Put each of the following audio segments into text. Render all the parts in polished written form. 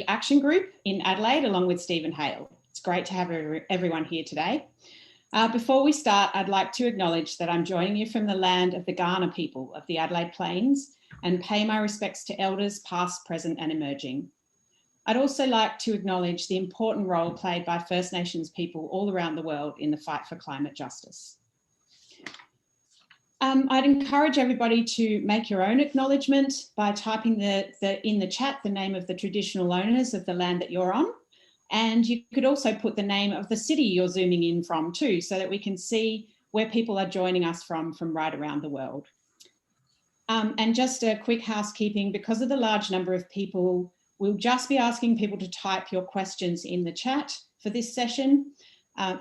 Action Group in Adelaide, along with Stephen Hale. It's great to have everyone here today. Before we start, I'd like to acknowledge that I'm joining you from the land of the Kaurna people of the Adelaide Plains and pay my respects to elders past, present and emerging. I'd also like to acknowledge the important role played by First Nations people all around the world in the fight for climate justice. I'd encourage everybody to make your own acknowledgement by typing in the chat the name of the traditional owners of the land that you're on. And you could also put the name of the city you're zooming in from too, so that we can see where people are joining us from right around the world. And just a quick housekeeping, because of the large number of people, we'll just be asking people to type your questions in the chat for this session.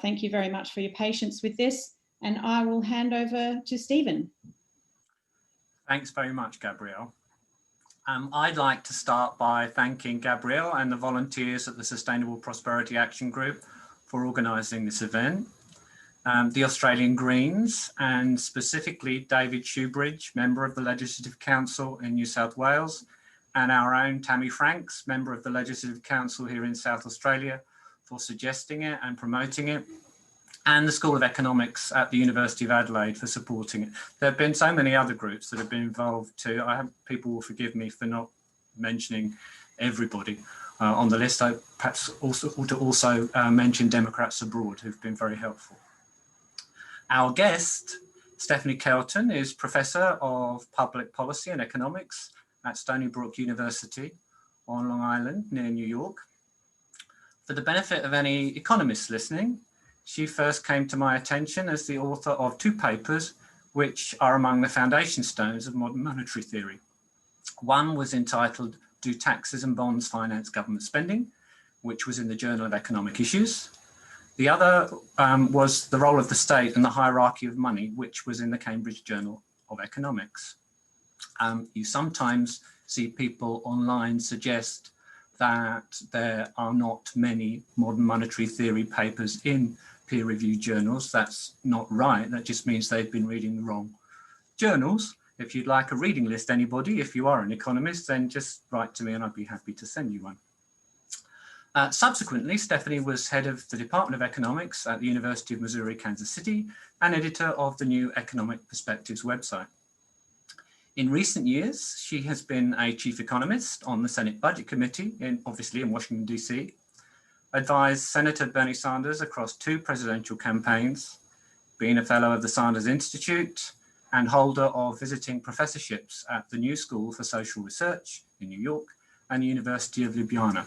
Thank you very much for your patience with this. And I will hand over to Stephen. Thanks very much, Gabrielle. I'd like to start by thanking Gabrielle and the volunteers at the Sustainable Prosperity Action Group for organising this event. The Australian Greens, and specifically David Shoebridge, member of the Legislative Council in New South Wales, and our own Tammy Franks, member of the Legislative Council here in South Australia, for suggesting it and promoting it, and the School of Economics at the University of Adelaide for supporting it. There have been so many other groups that have been involved too. People will forgive me for not mentioning everybody on the list. I perhaps also ought to also mention Democrats Abroad, who've been very helpful. Our guest, Stephanie Kelton, is Professor of Public Policy and Economics at Stony Brook University on Long Island near New York. For the benefit of any economists listening, she first came to my attention as the author of two papers which are among the foundation stones of modern monetary theory. One was entitled "Do Taxes and Bonds Finance Government Spending?", which was in the Journal of Economic Issues. The other was "The Role of the State and the Hierarchy of Money", which was in the Cambridge Journal of Economics. You sometimes see people online suggest that there are not many modern monetary theory papers in peer-reviewed journals. That's not right. That just means they've been reading the wrong journals. If you'd like a reading list, anybody, if you are an economist, then just write to me and I'd be happy to send you one. Subsequently, Stephanie was head of the Department of Economics at the University of Missouri, Kansas City, and editor of the new Economic Perspectives website. In recent years, she has been a chief economist on the Senate Budget Committee, obviously in Washington, DC, advised Senator Bernie Sanders across 2 presidential campaigns, been a fellow of the Sanders Institute, and holder of visiting professorships at the New School for Social Research in New York and the University of Ljubljana.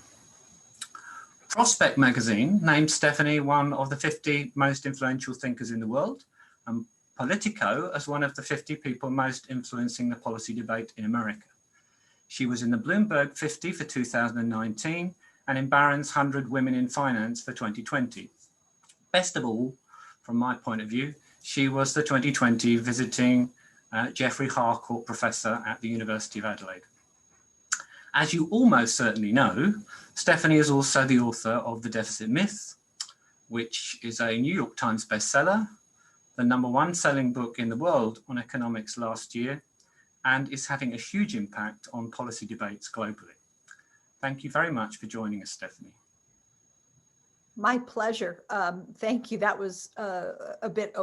Prospect magazine named Stephanie one of the 50 most influential thinkers in the world, and Politico as one of the 50 people most influencing the policy debate in America. She was in the Bloomberg 50 for 2019 and in Barron's 100 Women in Finance for 2020. Best of all, from my point of view, she was the 2020 visiting Geoffrey Harcourt Professor at the University of Adelaide. As you almost certainly know, Stephanie is also the author of The Deficit Myth, which is a New York Times bestseller, the #1 selling book in the world on economics last year, and is having a huge impact on policy debates globally. Thank you very much for joining us, Stephanie. My pleasure. Thank you. That was a bit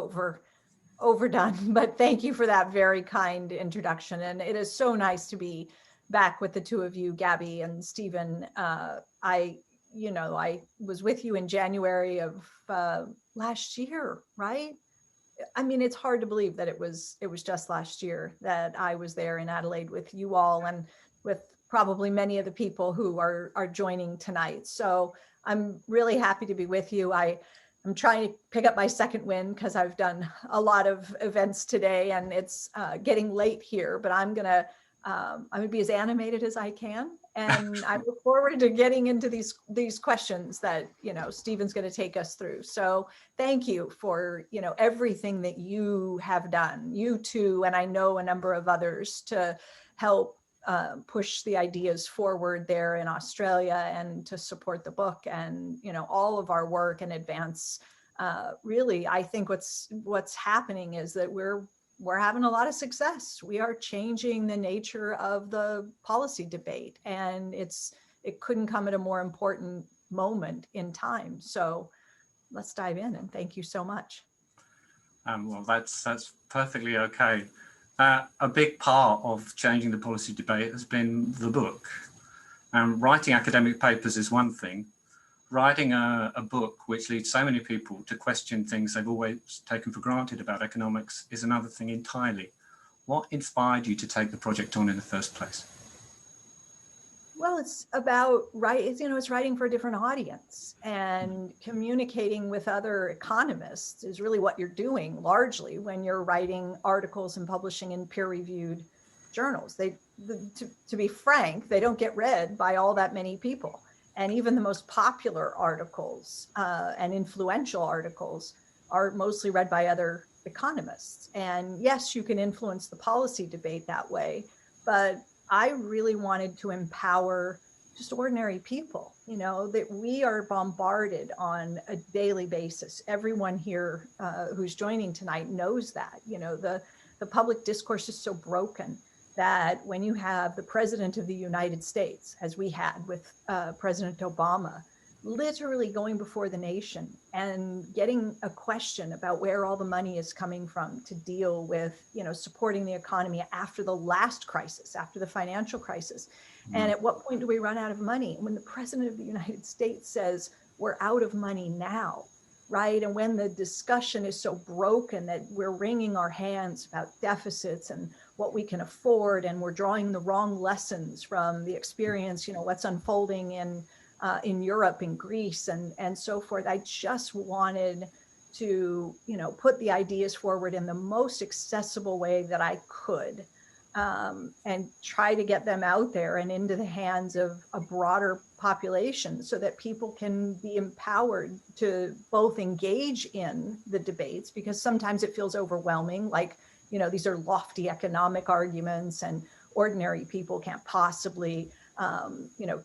overdone, but thank you for that very kind introduction. And it is so nice to be back with the two of you, Gabby and Stephen. I was with you in January of last year, right? I mean, it's hard to believe that it was just last year that I was there in Adelaide with you all and with probably many of the people who are joining tonight. So I'm really happy to be with you. I'm trying to pick up my second win because I've done a lot of events today and it's getting late here, but I'm gonna be as animated as I can. And I look forward to getting into these questions that, Stephen's going to take us through. So thank you for, everything that you have done, you two, and I know a number of others, to help push the ideas forward there in Australia and to support the book and, all of our work and advance. Really, I think what's happening is that we're having a lot of success. We are changing the nature of the policy debate, and it's it couldn't come at a more important moment in time. So let's dive in, and thank you so much. Well, that's perfectly okay. A big part of changing the policy debate has been the book. Writing academic papers is one thing. Writing a book which leads so many people to question things they've always taken for granted about economics is another thing entirely. What inspired you to take the project on in the first place? Well, it's about it's writing for a different audience, and communicating with other economists is really what you're doing largely when you're writing articles and publishing in peer-reviewed journals. To be frank, they don't get read by all that many people. And even the most popular articles and influential articles are mostly read by other economists. And yes, you can influence the policy debate that way, but I really wanted to empower just ordinary people, that we are bombarded on a daily basis. Everyone here who's joining tonight knows that, the public discourse is so broken that when you have the president of the United States, as we had with President Obama, literally going before the nation and getting a question about where all the money is coming from to deal with, supporting the economy after the last crisis, after the financial crisis. And at what point do we run out of money? When the president of the United States says we're out of money now, right? And when the discussion is so broken that we're wringing our hands about deficits and what we can afford, and we're drawing the wrong lessons from the experience, what's unfolding in Europe, in Greece, and so forth. I just wanted to, put the ideas forward in the most accessible way that I could, and try to get them out there and into the hands of a broader population so that people can be empowered to both engage in the debates, because sometimes it feels overwhelming, like, these are lofty economic arguments and ordinary people can't possibly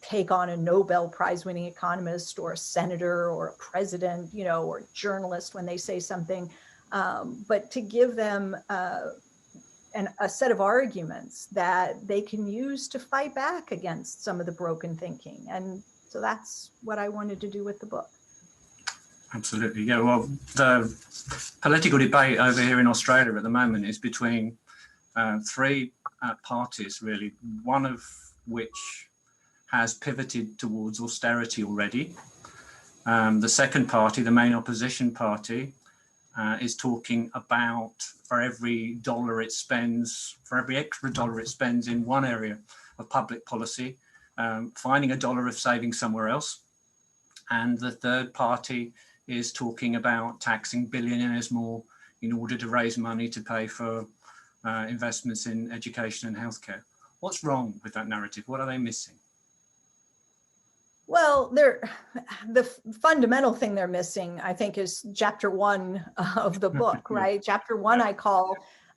take on a Nobel Prize winning economist or a senator or a president, or a journalist when they say something, but to give them a set of arguments that they can use to fight back against some of the broken thinking. And so that's what I wanted to do with the book. Absolutely. Yeah, well, the political debate over here in Australia at the moment is between three parties, really, one of which has pivoted towards austerity already. The second party, the main opposition party, is talking about for every dollar it spends, for every extra dollar it spends in one area of public policy, finding a dollar of saving somewhere else. And the third party is talking about taxing billionaires more in order to raise money to pay for investments in education and healthcare. What's wrong with that narrative? What are they missing? Well, the fundamental thing they're missing, I think, is chapter 1 of the book, right? Chapter 1,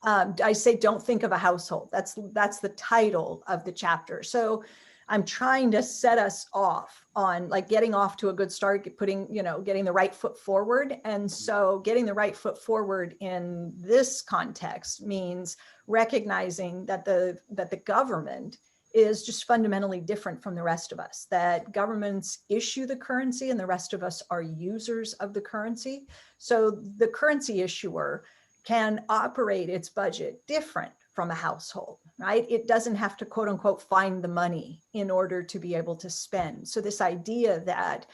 I say, don't think of a household. That's the title of the chapter. So I'm trying to set us off on getting off to a good start, getting the right foot forward. And so getting the right foot forward in this context means recognizing that the government is just fundamentally different from the rest of us, that governments issue the currency and the rest of us are users of the currency. So the currency issuer can operate its budget different from a household, right? It doesn't have to, quote unquote, find the money in order to be able to spend. So this idea that,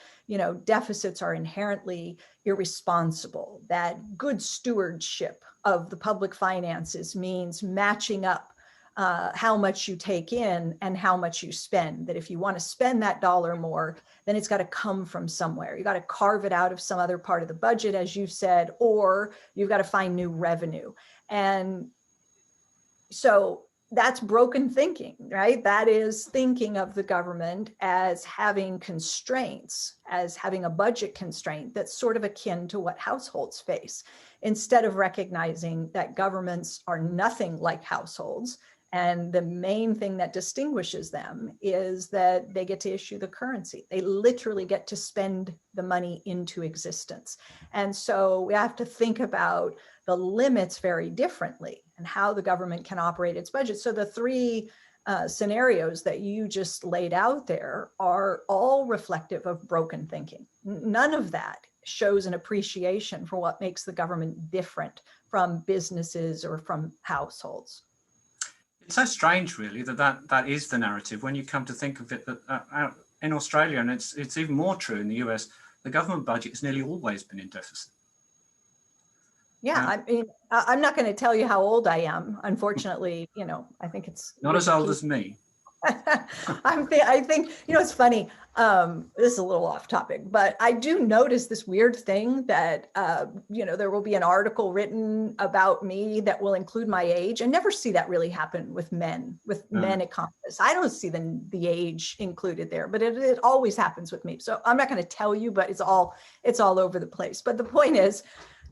deficits are inherently irresponsible, that good stewardship of the public finances means matching up how much you take in and how much you spend, that if you want to spend that dollar more, then it's got to come from somewhere. You got to carve it out of some other part of the budget, as you said, or you've got to find new revenue. And so that's broken thinking, right? That is thinking of the government as having constraints, as having a budget constraint that's sort of akin to what households face, instead of recognizing that governments are nothing like households. And the main thing that distinguishes them is that they get to issue the currency. They literally get to spend the money into existence. And so we have to think about the limits very differently and how the government can operate its budget. So the three scenarios that you just laid out there are all reflective of broken thinking. None of that shows an appreciation for what makes the government different from businesses or from households. It's so strange, really, that is the narrative when you come to think of it. That in Australia, and it's even more true in the US, the government budget has nearly always been in deficit. Yeah, I mean, I'm not going to tell you how old I am. Unfortunately, I think it's not as old as me. I think, it's funny. This is a little off topic, but I do notice this weird thing that, there will be an article written about me that will include my age. I never see that really happen with men economists. I don't see the age included there, but it always happens with me. So I'm not going to tell you, but it's all over the place. But the point is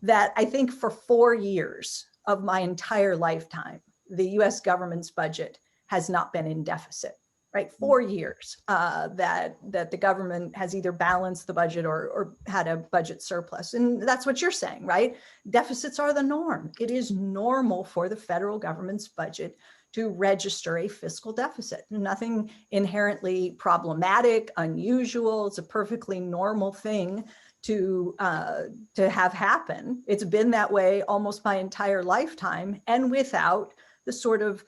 that I think for 4 years of my entire lifetime, the US government's budget has not been in deficit, right? 4 years that the government has either balanced the budget or had a budget surplus. And that's what you're saying, right? Deficits are the norm. It is normal for the federal government's budget to register a fiscal deficit. Nothing inherently problematic, unusual. It's a perfectly normal thing to have happen. It's been that way almost my entire lifetime, and without the sort of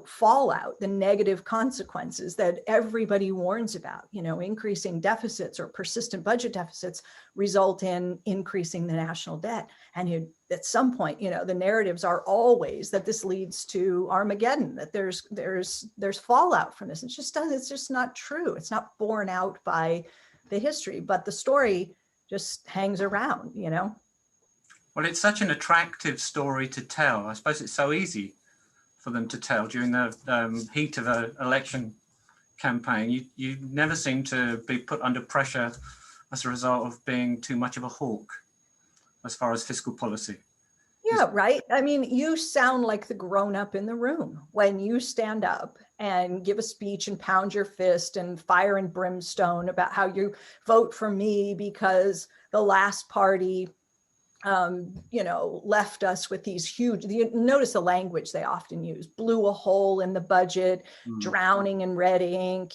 fallout, the negative consequences that everybody warns about. Increasing deficits or persistent budget deficits result in increasing the national debt. And at some point, the narratives are always that this leads to Armageddon, that there's fallout from this. It's just not true. It's not borne out by the history, but the story just hangs around, Well, it's such an attractive story to tell. I suppose it's so easy for them to tell during the heat of an election campaign. You never seem to be put under pressure as a result of being too much of a hawk as far as fiscal policy. Yeah, right. I mean, you sound like the grown-up in the room when you stand up and give a speech and pound your fist and fire and brimstone about how you vote for me because the last party left us with these huge, notice the language they often use, blew a hole in the budget, drowning in red ink,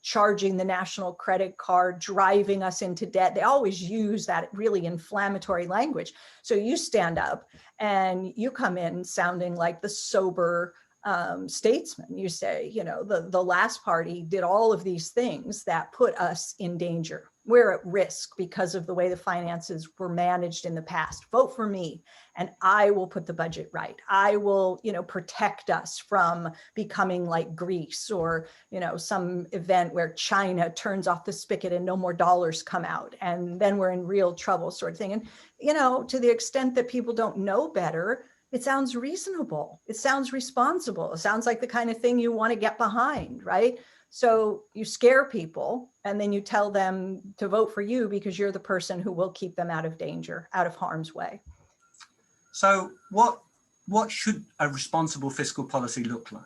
charging the national credit card, driving us into debt. They always use that really inflammatory language. So you stand up and you come in sounding like the sober statesman. You say, the last party did all of these things that put us in danger. We're at risk because of the way the finances were managed in the past. Vote for me and I will put the budget right. I will, protect us from becoming like Greece or, some event where China turns off the spigot and no more dollars come out. And then we're in real trouble sort of thing. And, to the extent that people don't know better, it sounds reasonable. It sounds responsible. It sounds like the kind of thing you want to get behind, right? So you scare people and then you tell them to vote for you because you're the person who will keep them out of danger, out of harm's way. So what should a responsible fiscal policy look like?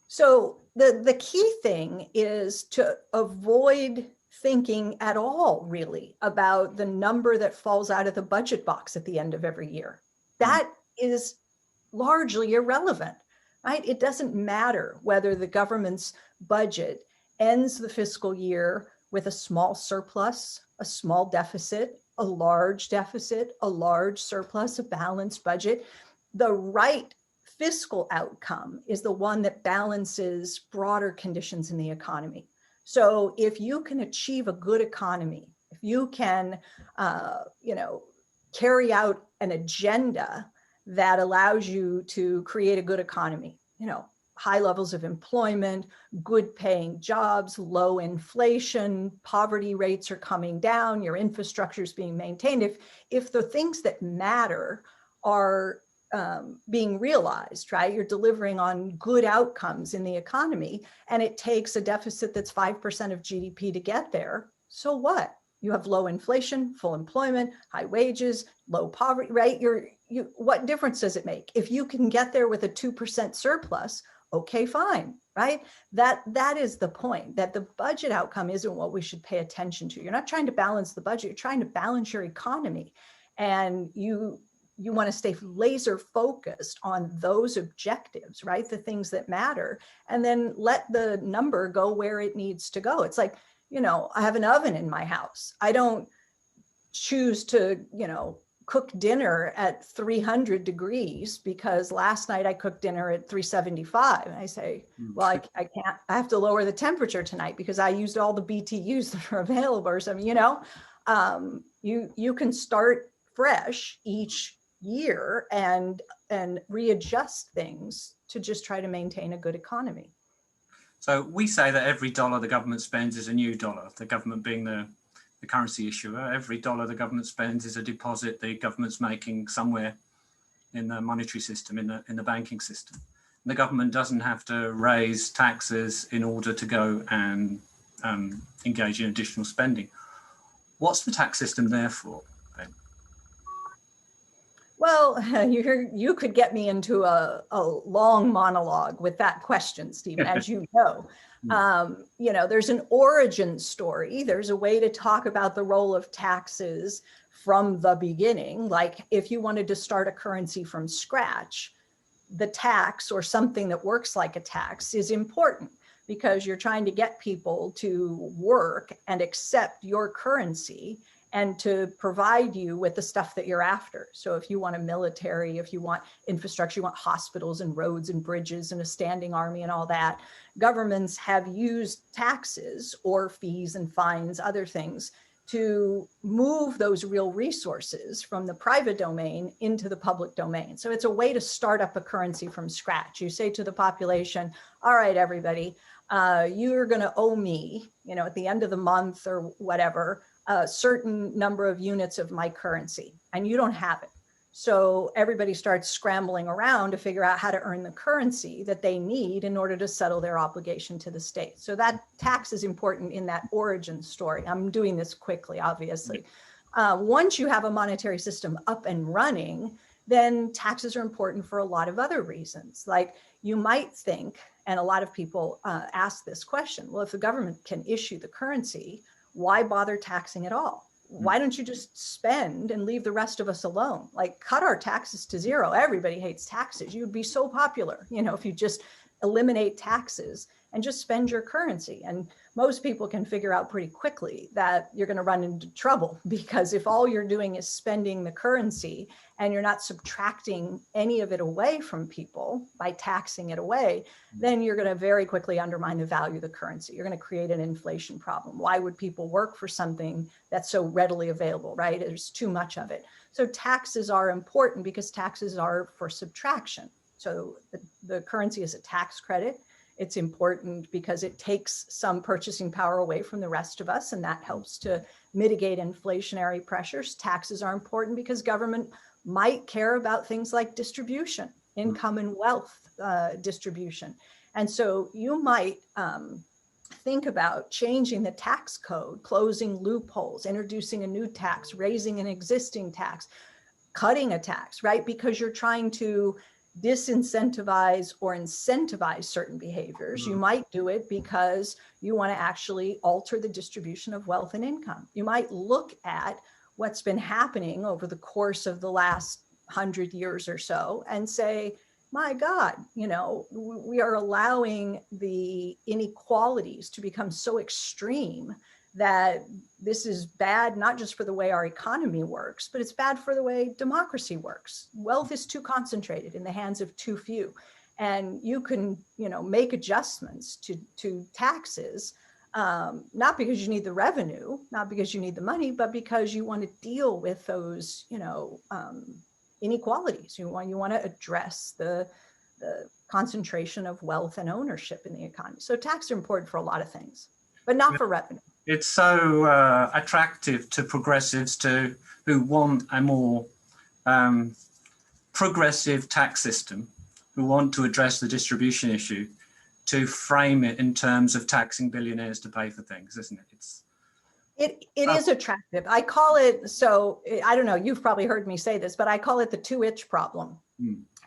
So the key thing is to avoid thinking at all, really, about the number that falls out of the budget box at the end of every year. That is largely irrelevant. Right? It doesn't matter whether the government's budget ends the fiscal year with a small surplus, a small deficit, a large surplus, a balanced budget. The right fiscal outcome is the one that balances broader conditions in the economy. So if you can achieve a good economy, if you can, carry out an agenda that allows you to create a good economy, high levels of employment, good paying jobs, low inflation, poverty rates are coming down, your infrastructure is being maintained. If the things that matter are being realized, right? You're delivering on good outcomes in the economy, and it takes a deficit that's 5% of GDP to get there. So what? You have low inflation, full employment, high wages, low poverty, right? What difference does it make? If you can get there with a 2% surplus, okay, fine, right? That is the point, that the budget outcome isn't what we should pay attention to. You're not trying to balance the budget, you're trying to balance your economy. And you want to stay laser focused on those objectives, right? The things that matter, and then let the number go where it needs to go. It's like, I have an oven in my house. I don't choose to, cook dinner at 300 degrees because last night I cooked dinner at 375. And I say, well, I can't, I have to lower the temperature tonight because I used all the BTUs that are available or something, you can start fresh each year and readjust things to just try to maintain a good economy. So we say that every dollar the government spends is a new dollar, the government being the currency issuer. Every dollar the government spends is a deposit the government's making somewhere in the monetary system, in the banking system. And the government doesn't have to raise taxes in order to go and engage in additional spending. What's the tax system there for, Ben? Well, you could get me into a long monologue with that question, Stephen, as you know. There's an origin story. There's a way to talk about the role of taxes from the beginning. Like if you wanted to start a currency from scratch, the tax or something that works like a tax is important because you're trying to get people to work and accept your currency and to provide you with the stuff that you're after. So if you want a military, if you want infrastructure, you want hospitals and roads and bridges and a standing army and all that, governments have used taxes or fees and fines, other things, to move those real resources from the private domain into the public domain. So it's a way to start up a currency from scratch. You say to the population, all right, everybody, you're gonna owe me, at the end of the month or whatever, a certain number of units of my currency, and you don't have it. So everybody starts scrambling around to figure out how to earn the currency that they need in order to settle their obligation to the state. So that tax is important in that origin story. I'm doing this quickly, obviously. Once you have a monetary system up and running, then taxes are important for a lot of other reasons. Like you might think, and a lot of people ask this question, well, if the government can issue the currency, why bother taxing at all? Why don't you just spend and leave the rest of us alone? Like cut our taxes to zero. Everybody hates taxes. You'd be so popular, if you just eliminate taxes and just spend your currency. And most people can figure out pretty quickly that you're going to run into trouble, because if all you're doing is spending the currency and you're not subtracting any of it away from people by taxing it away, then you're going to very quickly undermine the value of the currency. You're going to create an inflation problem. Why would people work for something that's so readily available, right? There's too much of it. So taxes are important because taxes are for subtraction. So the currency is a tax credit. It's important because it takes some purchasing power away from the rest of us, and that helps to mitigate inflationary pressures. Taxes are important because government might care about things like distribution, income and wealth distribution. And so you might think about changing the tax code, closing loopholes, introducing a new tax, raising an existing tax, cutting a tax, right? Because you're trying to disincentivize or incentivize certain behaviors. You might do it because you want to actually alter the distribution of wealth and income. You might look at what's been happening over the course of the last 100 years or so and say, my God, we are allowing the inequalities to become so extreme that this is bad, not just for the way our economy works, but it's bad for the way democracy works. Wealth is too concentrated in the hands of too few. And you can, make adjustments to taxes, not because you need the revenue, not because you need the money, but because you want to deal with those, inequalities. You want to address the concentration of wealth and ownership in the economy. So taxes are important for a lot of things, but not for revenue. It's so attractive to progressives who want a more progressive tax system, who want to address the distribution issue, to frame it in terms of taxing billionaires to pay for things, isn't it? It is attractive. I call it, so I don't know, you've probably heard me say this, but I call it the two-itch problem.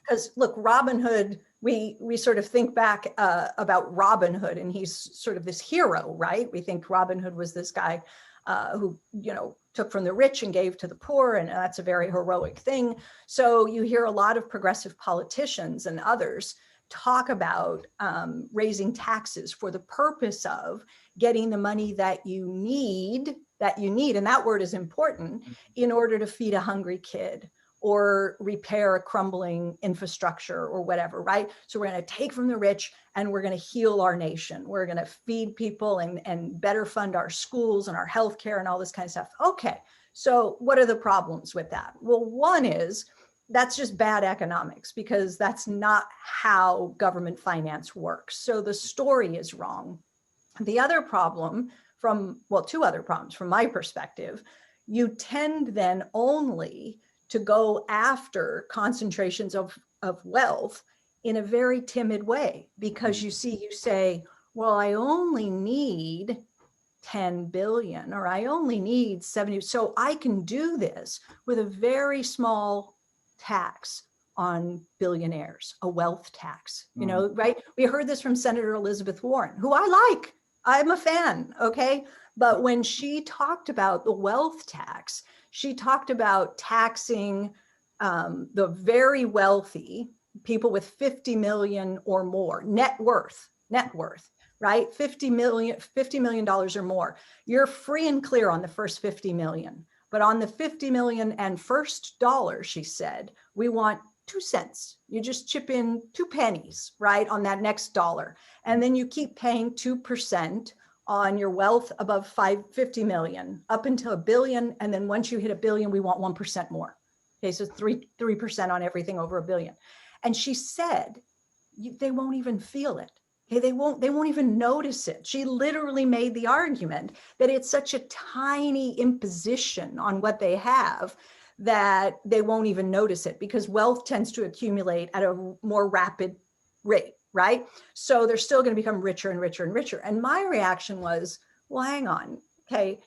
Because look, Robin Hood, we sort of think back about Robin Hood, and he's sort of this hero, right? We think Robin Hood was this guy who, took from the rich and gave to the poor, and that's a very heroic thing. So you hear a lot of progressive politicians and others talk about raising taxes for the purpose of getting the money that you need, and that word is important, in order to feed a hungry kid or repair a crumbling infrastructure or whatever, right? So we're going to take from the rich and we're going to heal our nation. We're going to feed people and better fund our schools and our healthcare and all this kind of stuff. Okay, so what are the problems with that? Well, one is that's just bad economics, because that's not how government finance works. So the story is wrong. The other problem two other problems from my perspective, you tend then only to go after concentrations of wealth in a very timid way, because you say, well, I only need 10 billion, or I only need 70. So I can do this with a very small tax on billionaires, a wealth tax, right? We heard this from Senator Elizabeth Warren, who I like. I'm a fan, okay? But when she talked about the wealth tax, she talked about taxing the very wealthy, people with 50 million or more net worth, right? $50 million or more. You're free and clear on the first 50 million. But on the 50 million and first dollar, she said, we want 2 cents. You just chip in 2 pennies, right, on that next dollar. And then you keep paying 2% on your wealth above 50 million up until $1 billion. And then once you hit $1 billion, we want 1% more. Okay, so 3% on everything over $1 billion. And she said, they won't even feel it. Okay, they won't even notice it. She literally made the argument that it's such a tiny imposition on what they have that they won't even notice it, because wealth tends to accumulate at a more rapid rate, right? So they're still going to become richer and richer and richer. And my reaction was, well, hang on. Okay,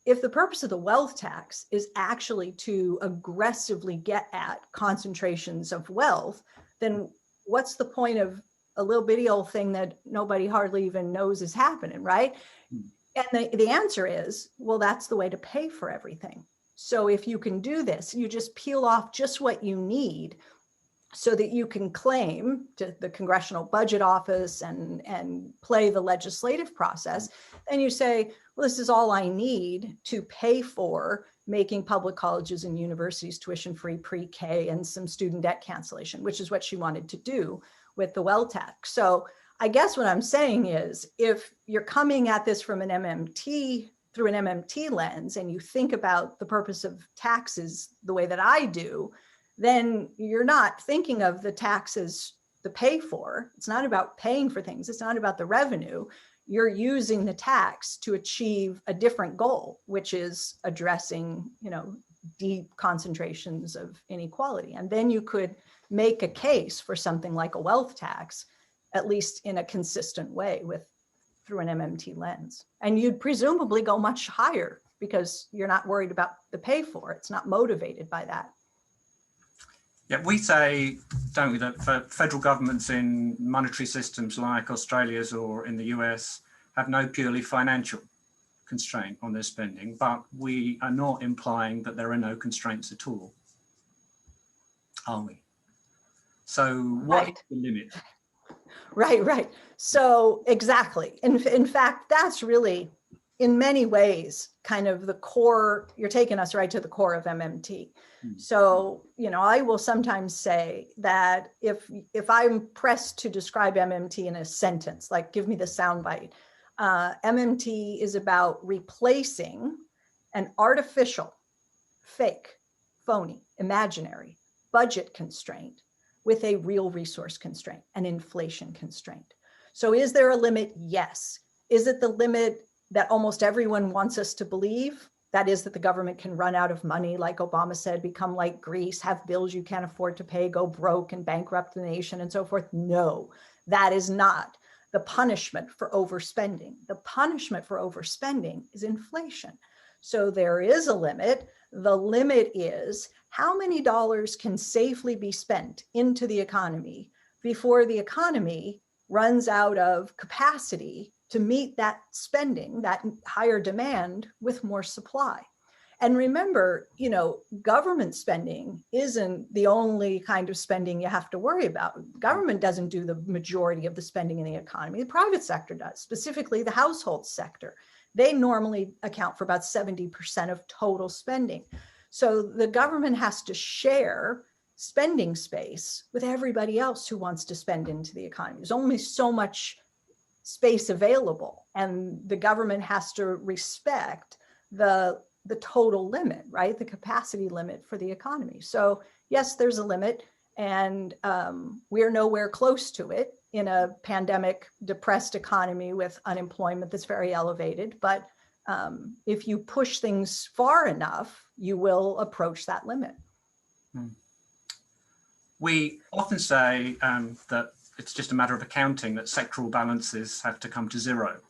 if the purpose of the wealth tax is actually to aggressively get at concentrations of wealth, then what's the point of a little bitty old thing that nobody hardly even knows is happening, right? And the answer is, well, that's the way to pay for everything. So if you can do this, you just peel off just what you need so that you can claim to the Congressional Budget Office and play the legislative process. And you say, well, this is all I need to pay for making public colleges and universities tuition-free pre-K and some student debt cancellation, which is what she wanted to do with the wealth tax. So I guess what I'm saying is, if you're coming at this from through an MMT lens, and you think about the purpose of taxes the way that I do, then you're not thinking of the taxes to pay for. It's not about paying for things. It's not about the revenue. You're using the tax to achieve a different goal, which is addressing, deep concentrations of inequality. And then you could make a case for something like a wealth tax, at least in a consistent way through an MMT lens. And you'd presumably go much higher because you're not worried about the pay for. It's not motivated by that. Yeah, we say, don't we, that for federal governments in monetary systems like Australia's or in the US have no purely financial constraint on their spending, but we are not implying that there are no constraints at all, are we? So what is the limit? Right. So exactly. In fact, that's really, in many ways, kind of the core. You're taking us right to the core of MMT. So, I will sometimes say that if I'm pressed to describe MMT in a sentence, like give me the soundbite, MMT is about replacing an artificial, fake, phony, imaginary budget constraint with a real resource constraint, an inflation constraint. So is there a limit? Yes. Is it the limit that almost everyone wants us to believe? That is, that the government can run out of money, like Obama said, become like Greece, have bills you can't afford to pay, go broke and bankrupt the nation and so forth? No, that is not the punishment for overspending. The punishment for overspending is inflation. So there is a limit. The limit is how many dollars can safely be spent into the economy before the economy runs out of capacity to meet that spending, that higher demand with more supply. And remember, government spending isn't the only kind of spending you have to worry about. Government doesn't do the majority of the spending in the economy. The private sector does, specifically the household sector. They normally account for about 70% of total spending. So the government has to share spending space with everybody else who wants to spend into the economy. There's only so much space available, and the government has to respect the total limit, right? The capacity limit for the economy. So yes, there's a limit, and we're nowhere close to it in a pandemic depressed economy with unemployment that's very elevated. But if you push things far enough, you will approach that limit. We often say that it's just a matter of accounting, that sectoral balances have to come to zero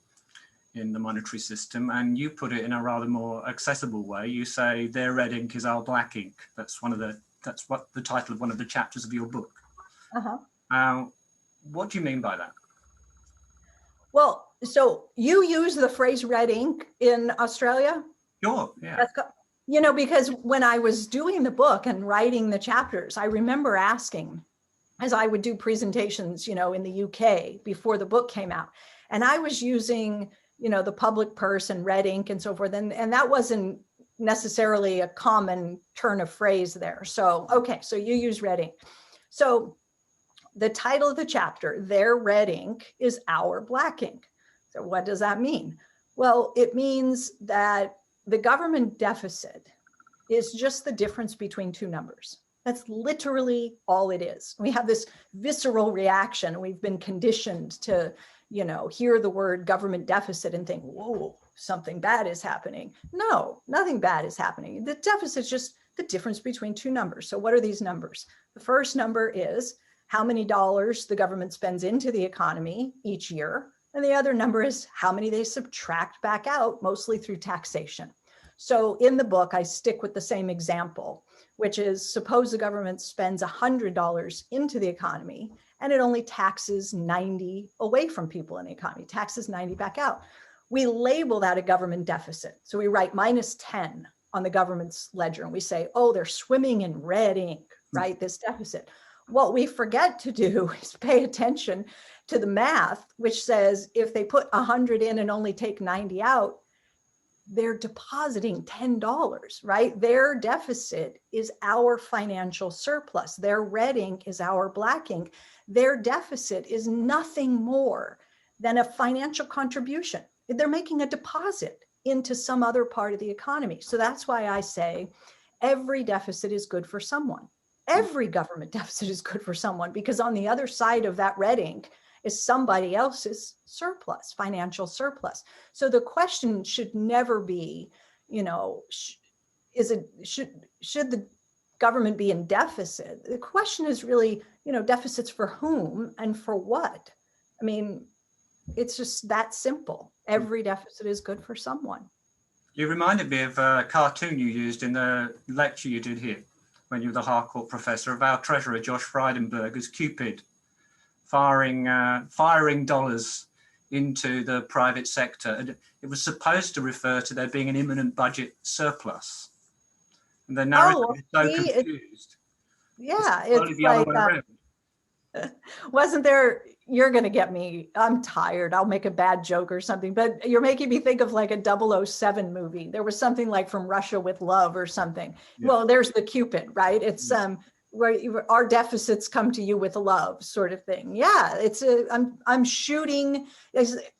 in the monetary system, and you put it in a rather more accessible way. You say their red ink is our black ink. That's what the title of one of the chapters of your book. What do you mean by that? Well, so you use the phrase red ink in Australia? Sure, yeah. Because when I was doing the book and writing the chapters, I remember asking, as I would do presentations, in the UK before the book came out, and I was using the public purse and red ink and so forth. And that wasn't necessarily a common turn of phrase there. So, okay, so you use red ink. So the title of the chapter, Their Red Ink is Our Black Ink. So what does that mean? Well, it means that the government deficit is just the difference between two numbers. That's literally all it is. We have this visceral reaction. We've been conditioned to hear the word government deficit and think, whoa, something bad is happening. No, nothing bad is happening. The deficit is just the difference between two numbers. So what are these numbers? The first number is how many dollars the government spends into the economy each year. And the other number is how many they subtract back out, mostly through taxation. So in the book, I stick with the same example, which is suppose the government spends $100 into the economy and it only taxes 90 away from people in the economy, taxes 90 back out. We label that a government deficit. So we write minus 10 on the government's ledger and we say, oh, they're swimming in red ink, right? This deficit. What we forget to do is pay attention to the math, which says if they put 100 in and only take 90 out, they're depositing $10, right? Their deficit is our financial surplus. Their red ink is our black ink. Their deficit is nothing more than a financial contribution. They're making a deposit into some other part of the economy. So that's why I say every deficit is good for someone. Every government deficit is good for someone, because on the other side of that red ink is somebody else's surplus, financial surplus. So the question should never be, should the government be in deficit? The question is really, deficits for whom and for what? I mean, it's just that simple. Every deficit is good for someone. You reminded me of a cartoon you used in the lecture you did here when you were the Harcourt professor, of our treasurer, Josh Frydenberg, as Cupid, firing dollars into the private sector. And it was supposed to refer to there being an imminent budget surplus. And the narrative is so confused. Yeah, it's like, wasn't there, you're going to get me, I'm tired, I'll make a bad joke or something, but you're making me think of like a 007 movie. There was something like From Russia with Love or something. Yeah. Well, there's the Cupid, right? It's where our deficits come to you with love sort of thing. Yeah, I'm shooting.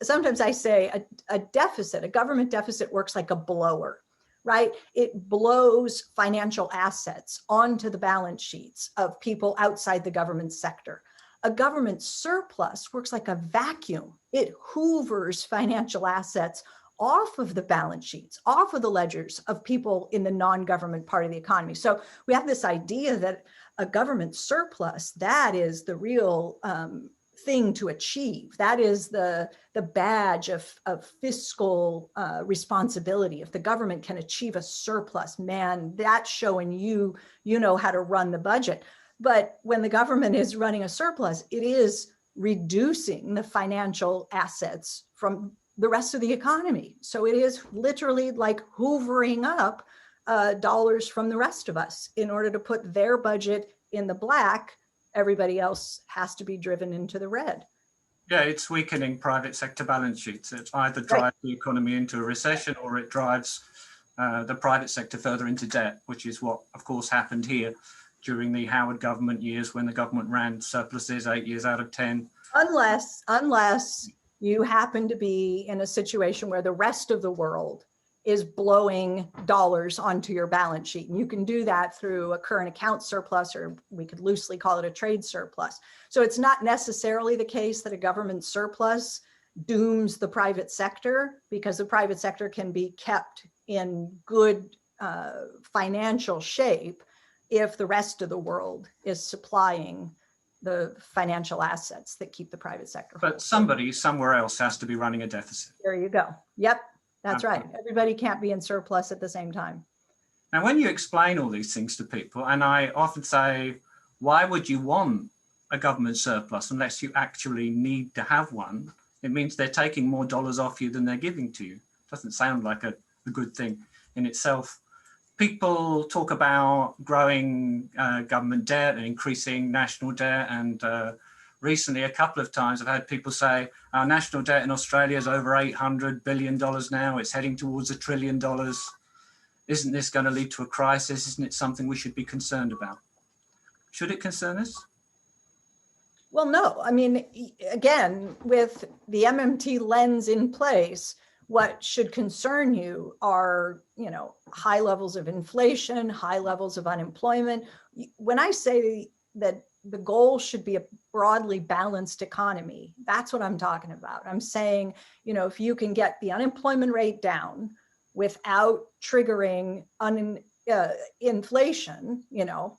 Sometimes I say a deficit, a government deficit works like a blower, right? It blows financial assets onto the balance sheets of people outside the government sector. A government surplus works like a vacuum. It hoovers financial assets off of the balance sheets, off of the ledgers of people in the non-government part of the economy. So we have this idea that a government surplus, that is the real thing to achieve. That is the badge of fiscal responsibility. If the government can achieve a surplus, man, that's showing you know how to run the budget. But when the government is running a surplus, it is reducing the financial assets from the rest of the economy. So it is literally like hoovering up dollars from the rest of us in order to put their budget in the black. Everybody else has to be driven into the red. Yeah, it's weakening private sector balance sheets. It either drives the economy into a recession, or it drives the private sector further into debt, which is what, of course, happened here during the Howard government years, when the government ran surpluses 8 years out of 10. Unless you happen to be in a situation where the rest of the world is blowing dollars onto your balance sheet. And you can do that through a current account surplus, or we could loosely call it a trade surplus. So it's not necessarily the case that a government surplus dooms the private sector, because the private sector can be kept in good financial shape if the rest of the world is supplying the financial assets that keep the private sector whole. But somebody somewhere else has to be running a deficit. There you go. Yep, that's right. Everybody can't be in surplus at the same time. Now, when you explain all these things to people, and I often say, why would you want a government surplus unless you actually need to have one? It means they're taking more dollars off you than they're giving to you. Doesn't sound like a good thing in itself. People talk about growing government debt and increasing national debt. And recently, a couple of times, I've had people say, our national debt in Australia is over $800 billion now. It's heading towards $1 trillion. Isn't this going to lead to a crisis? Isn't it something we should be concerned about? Should it concern us? Well, no. I mean, again, with the MMT lens in place, what should concern you are, high levels of inflation, high levels of unemployment. When I say that the goal should be a broadly balanced economy, that's what I'm talking about. I'm saying, if you can get the unemployment rate down without triggering inflation,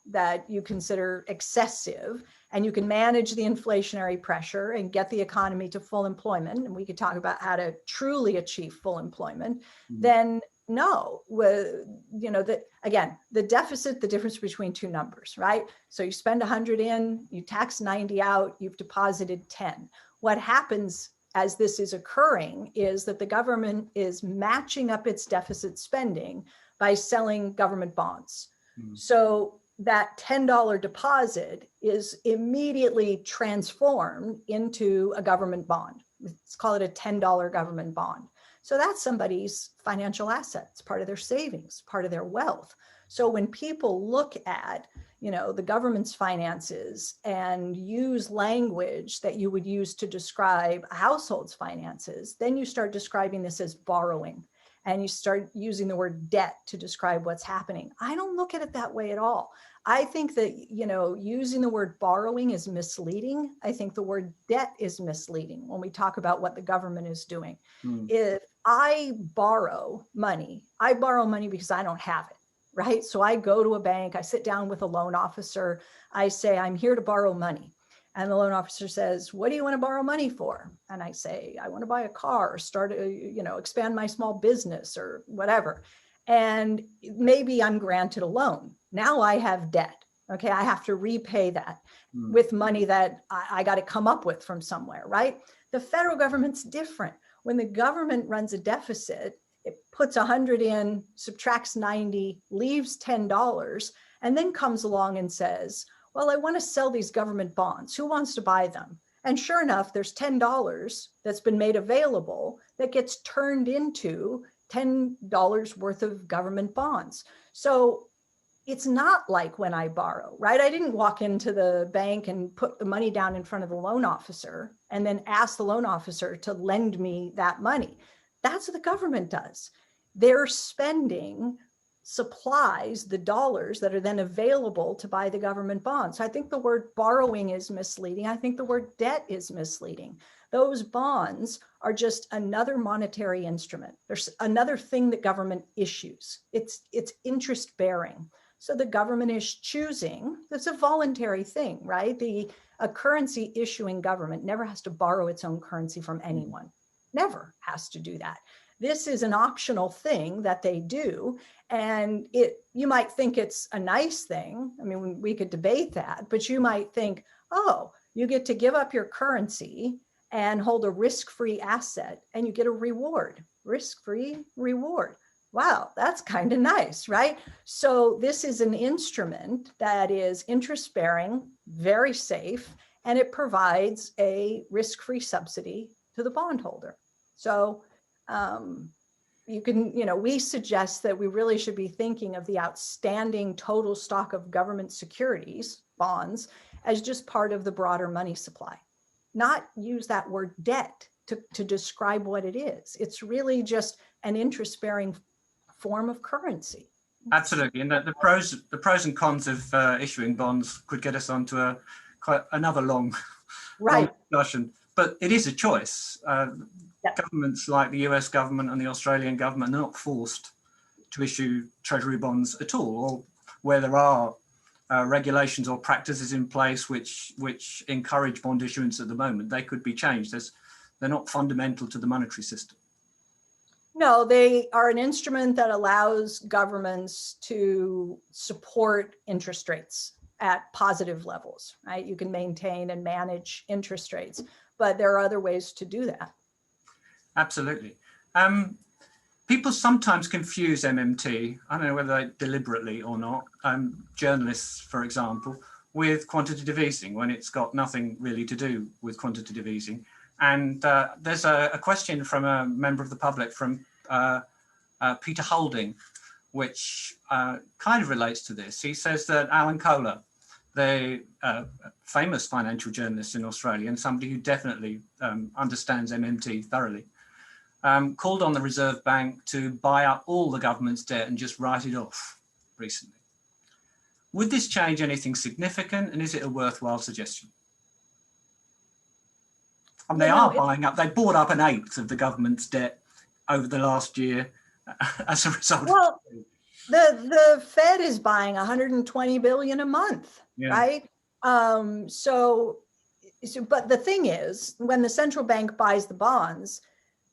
that you consider excessive, and you can manage the inflationary pressure and get the economy to full employment, and we could talk about how to truly achieve full employment, then no, again, the deficit, the difference between two numbers, right? So you spend 100 in, you tax 90 out, you've deposited 10. What happens as this is occurring is that the government is matching up its deficit spending by selling government bonds. So that $10 deposit is immediately transformed into a government bond. Let's call it a $10 government bond. So that's somebody's financial assets, part of their savings, part of their wealth. So when people look at, the government's finances and use language that you would use to describe a household's finances, then you start describing this as borrowing, and you start using the word debt to describe what's happening. I don't look at it that way at all. I think that, using the word borrowing is misleading. I think the word debt is misleading when we talk about what the government is doing. If I borrow money because I don't have it, right? So I go to a bank, I sit down with a loan officer, I say, I'm here to borrow money. And the loan officer says, what do you want to borrow money for? And I say, I want to buy a car, or start expand my small business or whatever. And maybe I'm granted a loan. Now I have debt. Okay, I have to repay that with money that I got to come up with from somewhere, right? The federal government's different. When the government runs a deficit, it puts 100 in, subtracts 90, leaves $10, and then comes along and says, well, I want to sell these government bonds. Who wants to buy them? And sure enough, there's $10 that's been made available that gets turned into $10 worth of government bonds. So it's not like when I borrow, right? I didn't walk into the bank and put the money down in front of the loan officer and then ask the loan officer to lend me that money. That's what the government does. They're spending supplies, the dollars that are then available to buy the government bonds. So I think the word borrowing is misleading. I think the word debt is misleading. Those bonds are just another monetary instrument. There's another thing that government issues. It's interest bearing. So the government is choosing, it's a voluntary thing, right? A currency issuing government never has to borrow its own currency from anyone. Never has to do that. This is an optional thing that they do. And you might think it's a nice thing. I mean, we could debate that, but you might think, oh, You get to give up your currency and hold a risk-free asset, and you get a reward, risk-free reward. Wow, that's kind of nice, right? So this is an instrument that is interest-bearing, very safe, and it provides a risk-free subsidy to the bondholder. So we suggest that we really should be thinking of the outstanding total stock of government securities, bonds, as just part of the broader money supply. Not use that word debt to describe what it is. It's really just an interest-bearing form of currency. Absolutely, and the pros and cons of issuing bonds could get us onto another long discussion. But it is a choice. Governments like the US government and the Australian government are not forced to issue treasury bonds at all, or where there are regulations or practices in place which encourage bond issuance at the moment, they could be changed. They're not fundamental to the monetary system. No, they are an instrument that allows governments to support interest rates at positive levels, right? You can maintain and manage interest rates, but there are other ways to do that. Absolutely. People sometimes confuse MMT, I don't know whether they deliberately or not, journalists, for example, with quantitative easing when it's got nothing really to do with quantitative easing. And there's a question from a member of the public, from Peter Holding, which kind of relates to this. He says that Alan Kohler, the famous financial journalist in Australia and somebody who definitely understands MMT thoroughly, called on the Reserve Bank to buy up all the government's debt and just write it off recently. Would this change anything significant, and is it a worthwhile suggestion? And they bought up 1/8 of the government's debt over the last year as a result. Well, the Fed is buying 120 billion a month, right? But the thing is, when the central bank buys the bonds,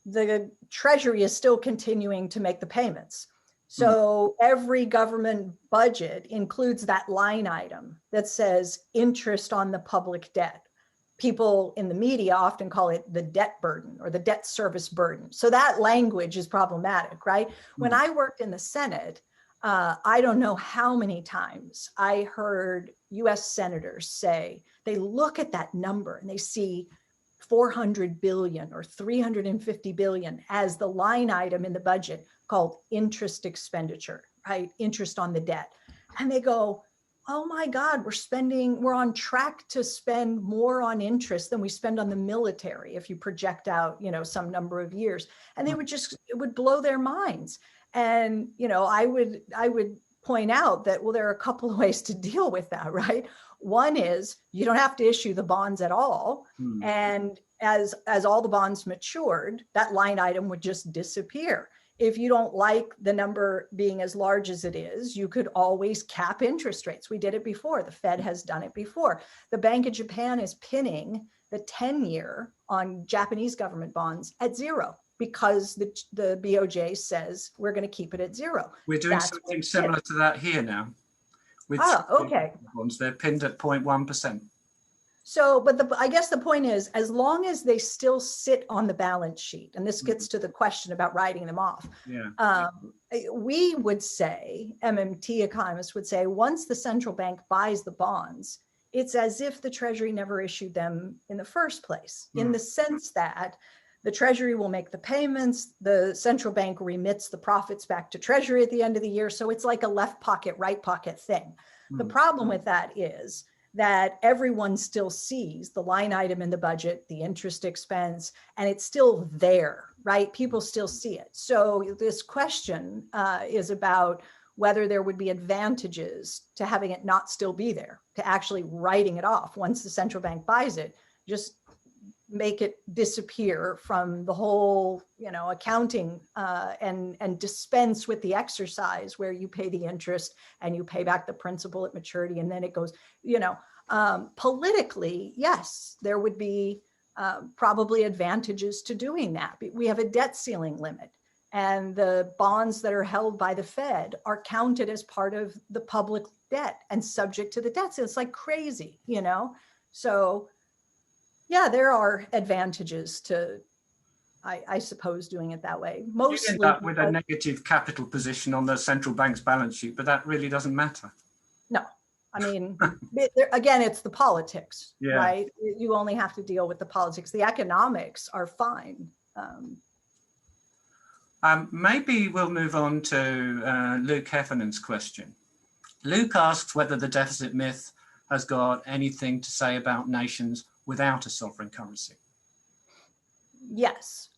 the Treasury is still continuing to make the payments. So every government budget includes that line item that says interest on the public debt. People in the media often call it the debt burden or the debt service burden. So that language is problematic, right? When I worked in the Senate, I don't know how many times I heard US senators say they look at that number and they see 400 billion or 350 billion as the line item in the budget called interest expenditure, right? Interest on the debt. And they go, oh my God, we're on track to spend more on interest than we spend on the military if you project out, some number of years. And they it would blow their minds. And, I would point out that, well, there are a couple of ways to deal with that, right? One is you don't have to issue the bonds at all. And as all the bonds matured, that line item would just disappear. If you don't like the number being as large as it is, you could always cap interest rates. We did it before. The Fed has done it before. The Bank of Japan is pinning the 10-year on Japanese government bonds at 0 because the BOJ says we're going to keep it at 0. We're doing something similar to that here now. Okay. Bonds, they're pinned at 0.1%. So, but I guess the point is, as long as they still sit on the balance sheet, and this gets to the question about writing them off, we would say, MMT economists would say, once the central bank buys the bonds, it's as if the Treasury never issued them in the first place, in the sense that the Treasury will make the payments, the central bank remits the profits back to Treasury at the end of the year. So it's like a left pocket, right pocket thing. The problem with that is that everyone still sees the line item in the budget, the interest expense, and it's still there, right? People still see it. So this question is about whether there would be advantages to having it not still be there, to actually writing it off once the central bank buys it, just make it disappear from the whole, accounting and dispense with the exercise where you pay the interest and you pay back the principal at maturity, and then it goes, politically, yes, there would be probably advantages to doing that. We have a debt ceiling limit, and the bonds that are held by the Fed are counted as part of the public debt and subject to the debt. So it's like crazy, So Yeah, there are advantages to, I suppose, doing it that way. You Mostly end up with a negative capital position on the central bank's balance sheet, but that really doesn't matter. No, I mean, again, it's the politics, Yeah. right? You only have to deal with the politics. The economics are fine. Maybe we'll move on to Luke Heffernan's question. Luke asks whether the deficit myth has got anything to say about nations without a sovereign currency. Yes.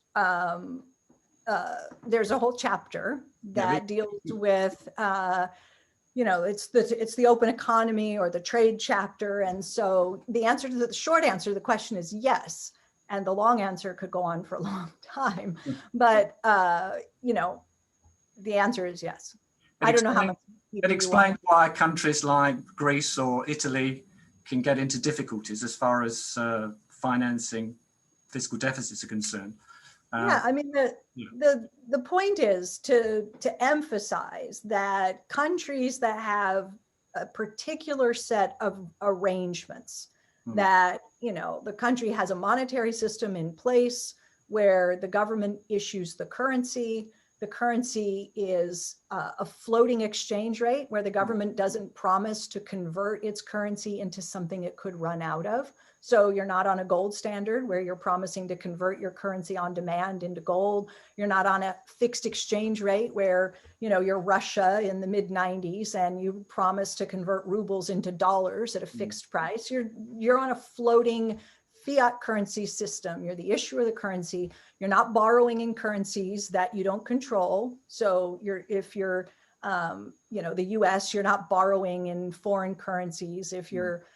There's a whole chapter that deals with, it's the open economy or the trade chapter. And so the short answer to the question is yes. And the long answer could go on for a long time. But, the answer is yes. I don't know how much. It explains why countries like Greece or Italy can get into difficulties as far as financing fiscal deficits are concerned. Yeah, I mean, the point is to emphasize that countries that have a particular set of arrangements, that, the country has a monetary system in place where the government issues the currency is a floating exchange rate where the government doesn't promise to convert its currency into something it could run out of. So you're not on a gold standard where you're promising to convert your currency on demand into gold. You're not on a fixed exchange rate where, you're Russia in the mid 90s and you promise to convert rubles into dollars at a fixed price. You're on a floating fiat currency system. You're the issuer of the currency. You're not borrowing in currencies that you don't control. So if you're the US, you're not borrowing in foreign currencies. If you're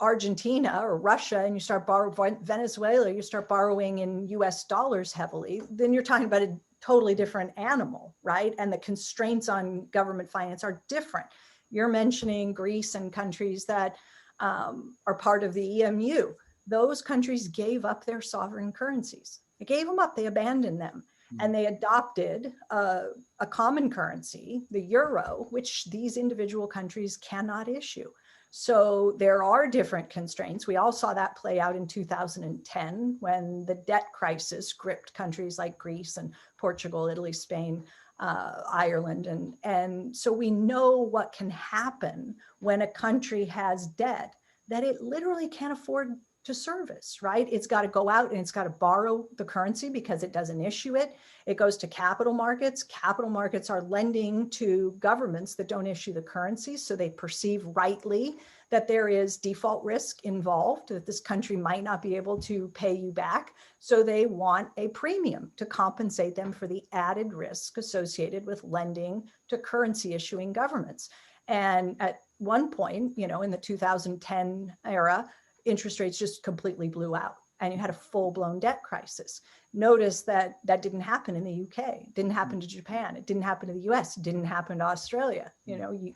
Argentina or Russia and you start borrowing, Venezuela, you start borrowing in US dollars heavily, then you're talking about a totally different animal, right? And the constraints on government finance are different. You're mentioning Greece and countries that are part of the EMU. Those countries gave up their sovereign currencies. They gave them up, they abandoned them, and they adopted a common currency, the euro, which these individual countries cannot issue. So there are different constraints. We all saw that play out in 2010 when the debt crisis gripped countries like Greece and Portugal, Italy, Spain, Ireland. And so we know what can happen when a country has debt that it literally can't afford to service, right? It's got to go out and it's got to borrow the currency because it doesn't issue it. It goes to capital markets. Capital markets are lending to governments that don't issue the currency. So they perceive rightly that there is default risk involved, that this country might not be able to pay you back. So they want a premium to compensate them for the added risk associated with lending to currency issuing governments. And at one point, in the 2010 era, interest rates just completely blew out and you had a full-blown debt crisis. Notice that didn't happen in the UK, it didn't happen to Japan, it didn't happen to the US, it didn't happen to Australia.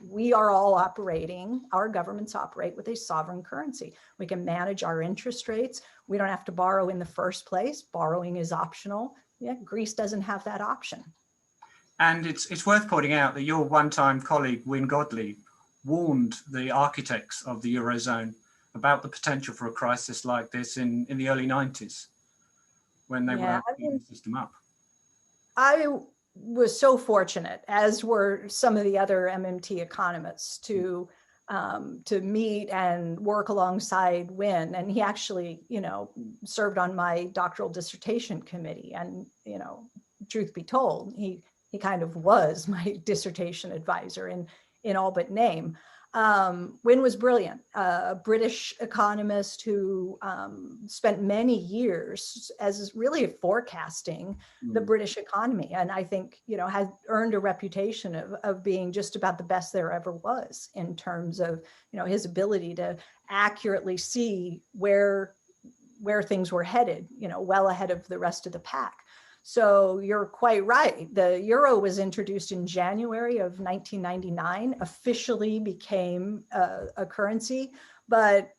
We are all operating, our governments operate with a sovereign currency. We can manage our interest rates. We don't have to borrow in the first place. Borrowing is optional. Yeah, Greece doesn't have that option. And it's worth pointing out that your one-time colleague, Wynne Godley, warned the architects of the Eurozone about the potential for a crisis like this in the early 90s when they were building the system up. I was so fortunate, as were some of the other MMT economists, to meet and work alongside Wynne. And he actually, served on my doctoral dissertation committee. And, truth be told, he kind of was my dissertation advisor in all but name. Wynne was brilliant, a British economist who spent many years as really forecasting the British economy. And I think, has earned a reputation of being just about the best there ever was in terms of, his ability to accurately see where things were headed, well ahead of the rest of the pack. So you're quite right. The euro was introduced in January of 1999, officially became a currency, but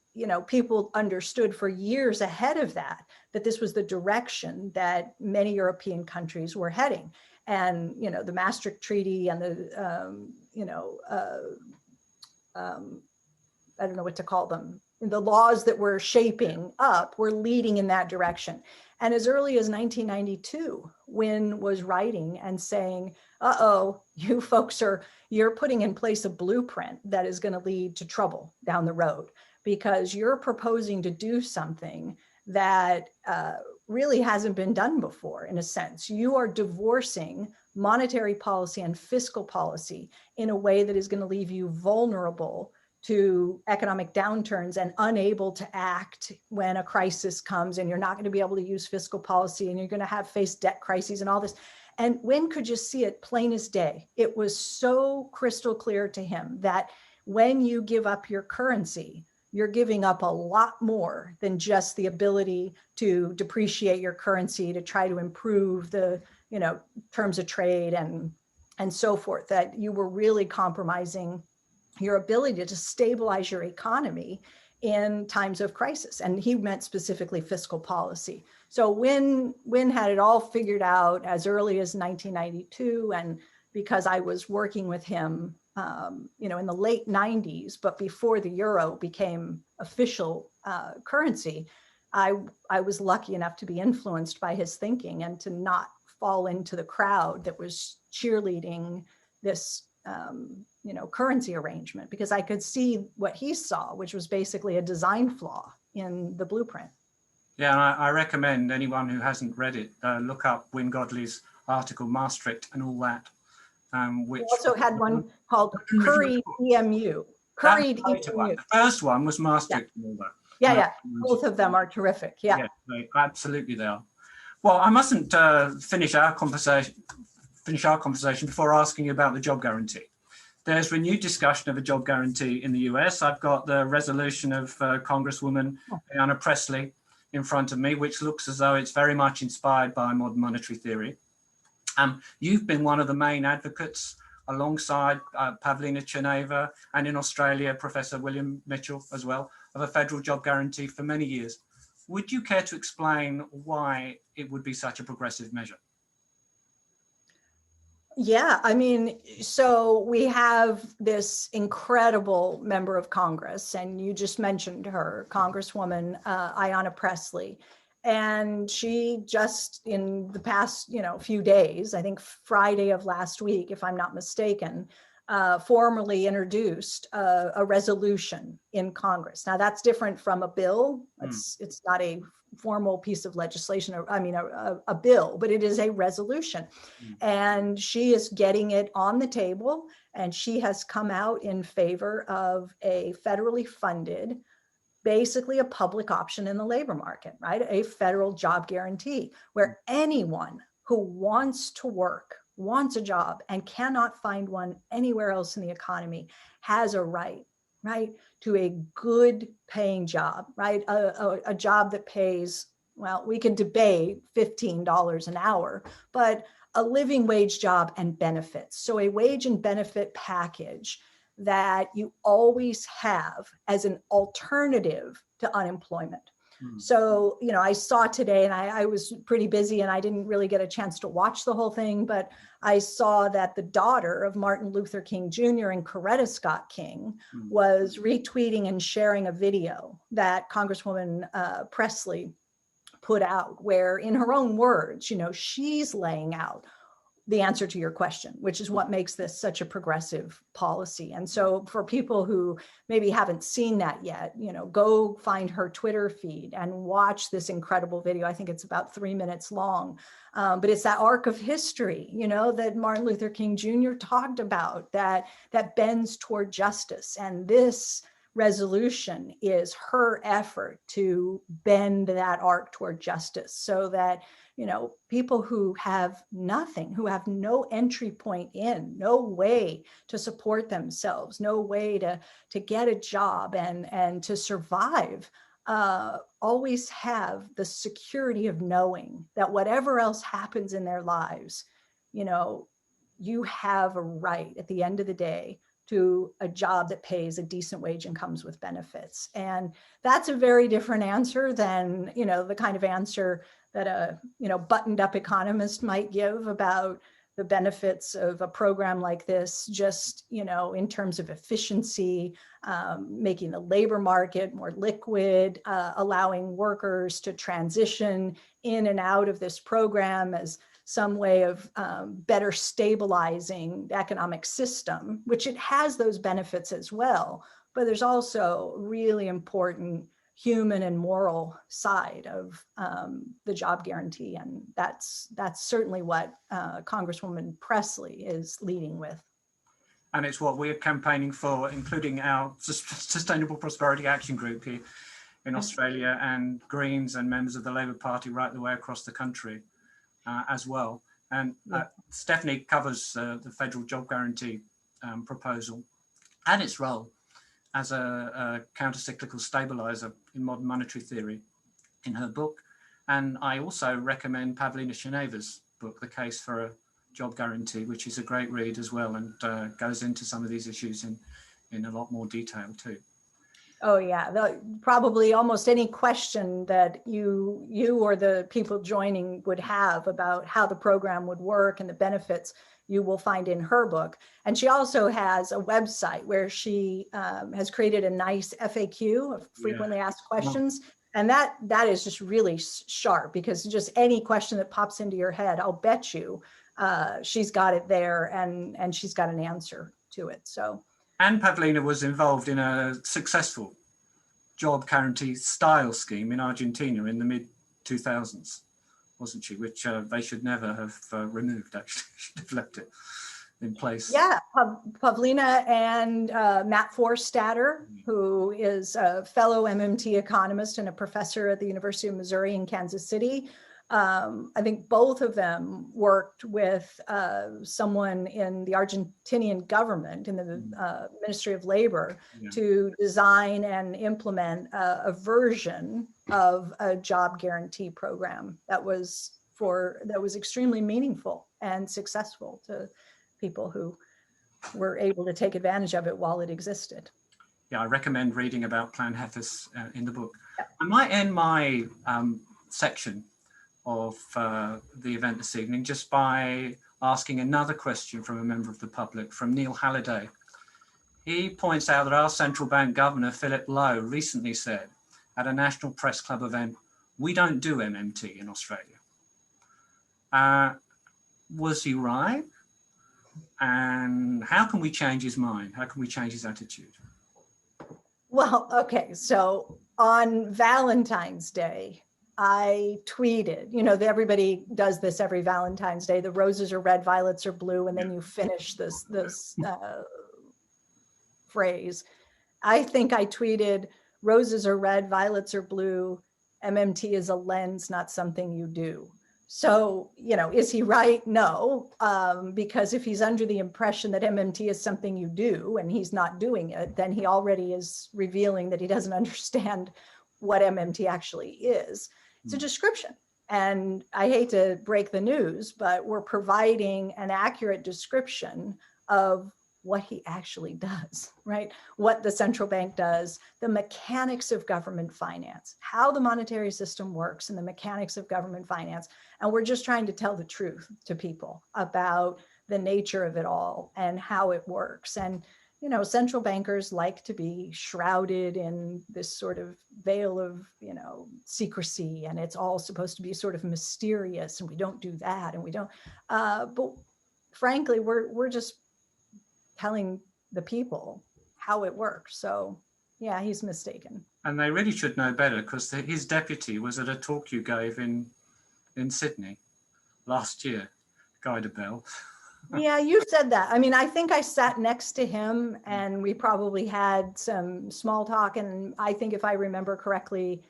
people understood for years ahead of that this was the direction that many European countries were heading. And the Maastricht Treaty and the I don't know what to call them, the laws that were shaping up were leading in that direction. And as early as 1992, Wynne was writing and saying, uh-oh, you folks you're putting in place a blueprint that is going to lead to trouble down the road, because you're proposing to do something that really hasn't been done before. In a sense, you are divorcing monetary policy and fiscal policy in a way that is going to leave you vulnerable to economic downturns and unable to act when a crisis comes, and you're not going to be able to use fiscal policy, and you're going to face debt crises and all this. And Wynne could just see it plain as day. It was so crystal clear to him that when you give up your currency, you're giving up a lot more than just the ability to depreciate your currency to try to improve the, terms of trade and so forth, that you were really compromising your ability to stabilize your economy in times of crisis. And he meant specifically fiscal policy. So Wynne had it all figured out as early as 1992. And because I was working with him, in the late 90s, but before the euro became official currency, I was lucky enough to be influenced by his thinking and to not fall into the crowd that was cheerleading this currency arrangement, because I could see what he saw, which was basically a design flaw in the blueprint. Yeah, and I recommend anyone who hasn't read it, look up Wynne Godley's article, Maastricht and all that. Which we also had one called Curried EMU. Curried EMU. The first one was Maastricht and all that. Yeah. Both of them are terrific. Yeah, absolutely they are. Well, I mustn't finish our conversation before asking you about the job guarantee. There's renewed discussion of a job guarantee in the US. I've got the resolution of Congresswoman Ayanna Pressley in front of me, which looks as though it's very much inspired by modern monetary theory. You've been one of the main advocates alongside Pavlina Tcherneva, and in Australia, Professor William Mitchell as well, of a federal job guarantee for many years. Would you care to explain why it would be such a progressive measure? Yeah, so we have this incredible member of Congress, and you just mentioned her, Congresswoman Ayanna Pressley. And she just in the past, few days, I think Friday of last week, if I'm not mistaken, formally introduced a resolution in Congress. Now that's different from a bill. It's not a formal piece of legislation, a bill, but it is a resolution. And she is getting it on the table, and she has come out in favor of a federally funded, basically a public option in the labor market, right? A federal job guarantee where anyone who wants to work, wants a job, and cannot find one anywhere else in the economy has a right to a good paying job, right? A job that pays, well, we can debate $15 an hour, but a living wage job and benefits. So a wage and benefit package that you always have as an alternative to unemployment. So, I saw today, and I was pretty busy and I didn't really get a chance to watch the whole thing, but I saw that the daughter of Martin Luther King Jr. and Coretta Scott King was retweeting and sharing a video that Congresswoman Pressley put out, where in her own words, she's laying out the answer to your question, which is what makes this such a progressive policy. And so for people who maybe haven't seen that yet, go find her Twitter feed and watch this incredible video. I think it's about 3 minutes long, but it's that arc of history, that Martin Luther King Jr. talked about, that bends toward justice. And this resolution is her effort to bend that arc toward justice, so that people who have nothing, who have no entry point in, no way to support themselves, no way to get a job and to survive, always have the security of knowing that whatever else happens in their lives, you have a right at the end of the day to a job that pays a decent wage and comes with benefits. And that's a very different answer than, the kind of answer that a, buttoned up economist might give about the benefits of a program like this, just, in terms of efficiency, making the labor market more liquid, allowing workers to transition in and out of this program as some way of better stabilizing the economic system, which it has those benefits as well. But there's also really important human and moral side of the job guarantee. And that's certainly what Congresswoman Presley is leading with. And it's what we're campaigning for, including our Sustainable Prosperity Action Group here in Australia, and Greens and members of the Labour Party right the way across the country as well. And Stephanie covers the federal job guarantee proposal and its role as a counter-cyclical stabiliser in modern monetary theory in her book. And I also recommend Pavlina Shaneva's book, The Case for a Job Guarantee, which is a great read as well, and goes into some of these issues in a lot more detail too. Oh yeah, probably almost any question that you or the people joining would have about how the program would work and the benefits, you will find in her book. And she also has a website where she has created a nice FAQ of frequently asked questions. And that is just really sharp, because just any question that pops into your head, I'll bet you she's got it there, and she's got an answer to it. So. And Pavlina was involved in a successful job guarantee style scheme in Argentina in the mid-2000s, wasn't she? Which they should never have removed, actually. Should have left it in place. Yeah, Pavlina and Matt Forstater, who is a fellow MMT economist and a professor at the University of Missouri in Kansas City. I think both of them worked with someone in the Argentinian government, in the Ministry of Labor, to design and implement a version of a job guarantee program that was extremely meaningful and successful to people who were able to take advantage of it while it existed. Yeah, I recommend reading about Plan Jefes in the book. Yeah. I might end my section of the event this evening just by asking another question from a member of the public, from Neil Halliday. He points out that our central bank governor, Philip Lowe, recently said at a National Press Club event, "We don't do MMT in Australia." Was he right? And how can we change his mind? How can we change his attitude? Well, okay, so on Valentine's Day, I tweeted, everybody does this every Valentine's Day. The roses are red, violets are blue, and then you finish this phrase. I think I tweeted, roses are red, violets are blue. MMT is a lens, not something you do. So, is he right? No, because if he's under the impression that MMT is something you do and he's not doing it, then he already is revealing that he doesn't understand what MMT actually is. It's a description. And I hate to break the news, but we're providing an accurate description of what he actually does, right? What the central bank does, the mechanics of government finance, how the monetary system works and the mechanics of government finance. And we're just trying to tell the truth to people about the nature of it all and how it works. And, central bankers like to be shrouded in this sort of veil of, secrecy, and it's all supposed to be sort of mysterious, and we don't do that, and we don't, but frankly, we're just telling the people how it works. So yeah, he's mistaken. And they really should know better, because his deputy was at a talk you gave in Sydney last year, Guy Bell. Yeah, you said that. I mean, I think I sat next to him and we probably had some small talk. And I think if I remember correctly,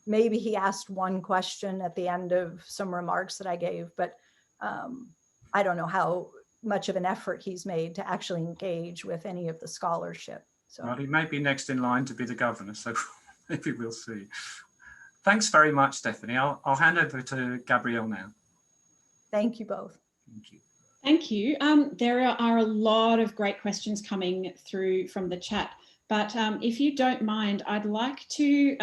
maybe he asked one question at the end of some remarks that I gave, but I don't know how much of an effort he's made to actually engage with any of the scholarship. So. Well, he may be next in line to be the governor, so maybe we'll see. Thanks very much, Stephanie. I'll hand over to Gabrielle now. Thank you both. Thank you. Thank you. There are a lot of great questions coming through from the chat, but if you don't mind, I'd like to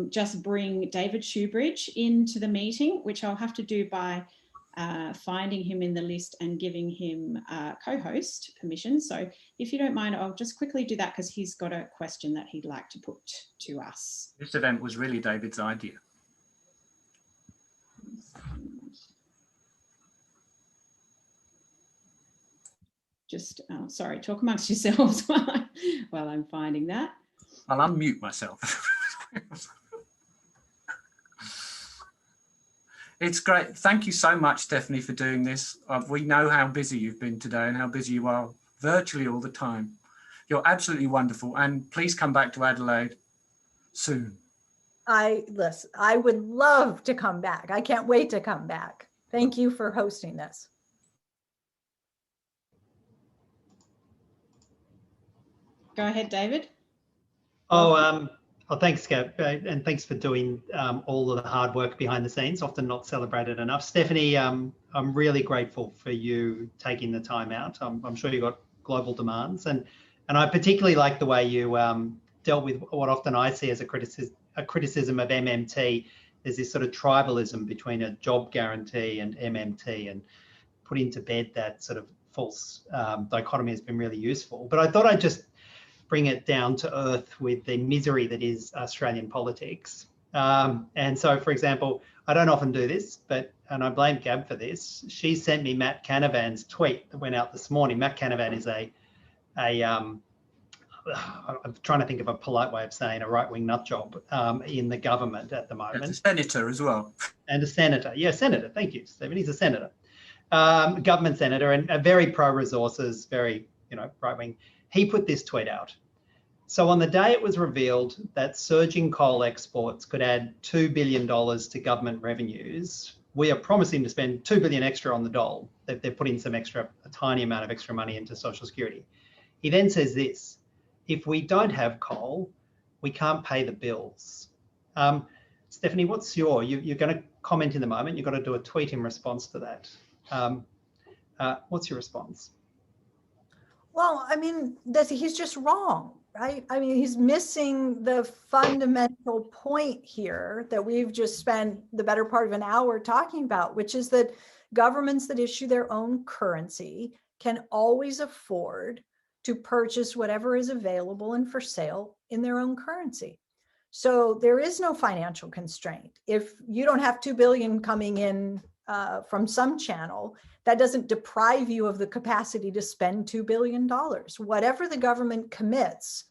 just bring David Shoebridge into the meeting, which I'll have to do by finding him in the list and giving him co-host permission. So if you don't mind, I'll just quickly do that because he's got a question that he'd like to put to us. This event was really David's idea. Just, sorry, talk amongst yourselves while I'm finding that. I'll unmute myself. It's great. Thank you so much, Stephanie, for doing this. We know how busy you've been today and how busy you are virtually all the time. You're absolutely wonderful. And please come back to Adelaide soon. I would love to come back. I can't wait to come back. Thank you for hosting this. Go ahead, David. Thanks, Gab, and thanks for doing all of the hard work behind the scenes, often not celebrated enough. Stephanie, I'm really grateful for you taking the time out. I'm sure you've got global demands, and I particularly like the way you dealt with what often I see as a criticism of MMT. There's this sort of tribalism between a job guarantee and MMT, and putting to bed that sort of false dichotomy has been really useful. But I thought I'd just bring it down to earth with the misery that is Australian politics. And so, for example, I don't often do this, and I blame Gab for this. She sent me Matt Canavan's tweet that went out this morning. Matt Canavan is I'm trying to think of a polite way of saying a right-wing nut job in the government at the moment. As a senator as well. And a senator. Yeah, senator. Thank you, Stephen. He's a senator. Government senator, and a very pro-resources, very, right-wing. He put this tweet out. So on the day it was revealed that surging coal exports could add $2 billion to government revenues, we are promising to spend $2 billion extra on the dole. They're putting a tiny amount of extra money into Social Security. He then says this: if we don't have coal, we can't pay the bills. Stephanie, you're going to comment in the moment. You've got to do a tweet in response to that. What's your response? Well, I mean, he's just wrong, right? I mean, he's missing the fundamental point here that we've just spent the better part of an hour talking about, which is that governments that issue their own currency can always afford to purchase whatever is available and for sale in their own currency. So there is no financial constraint. If you don't have $2 billion coming in from some channel, that doesn't deprive you of the capacity to spend $2 billion. Whatever the government commits,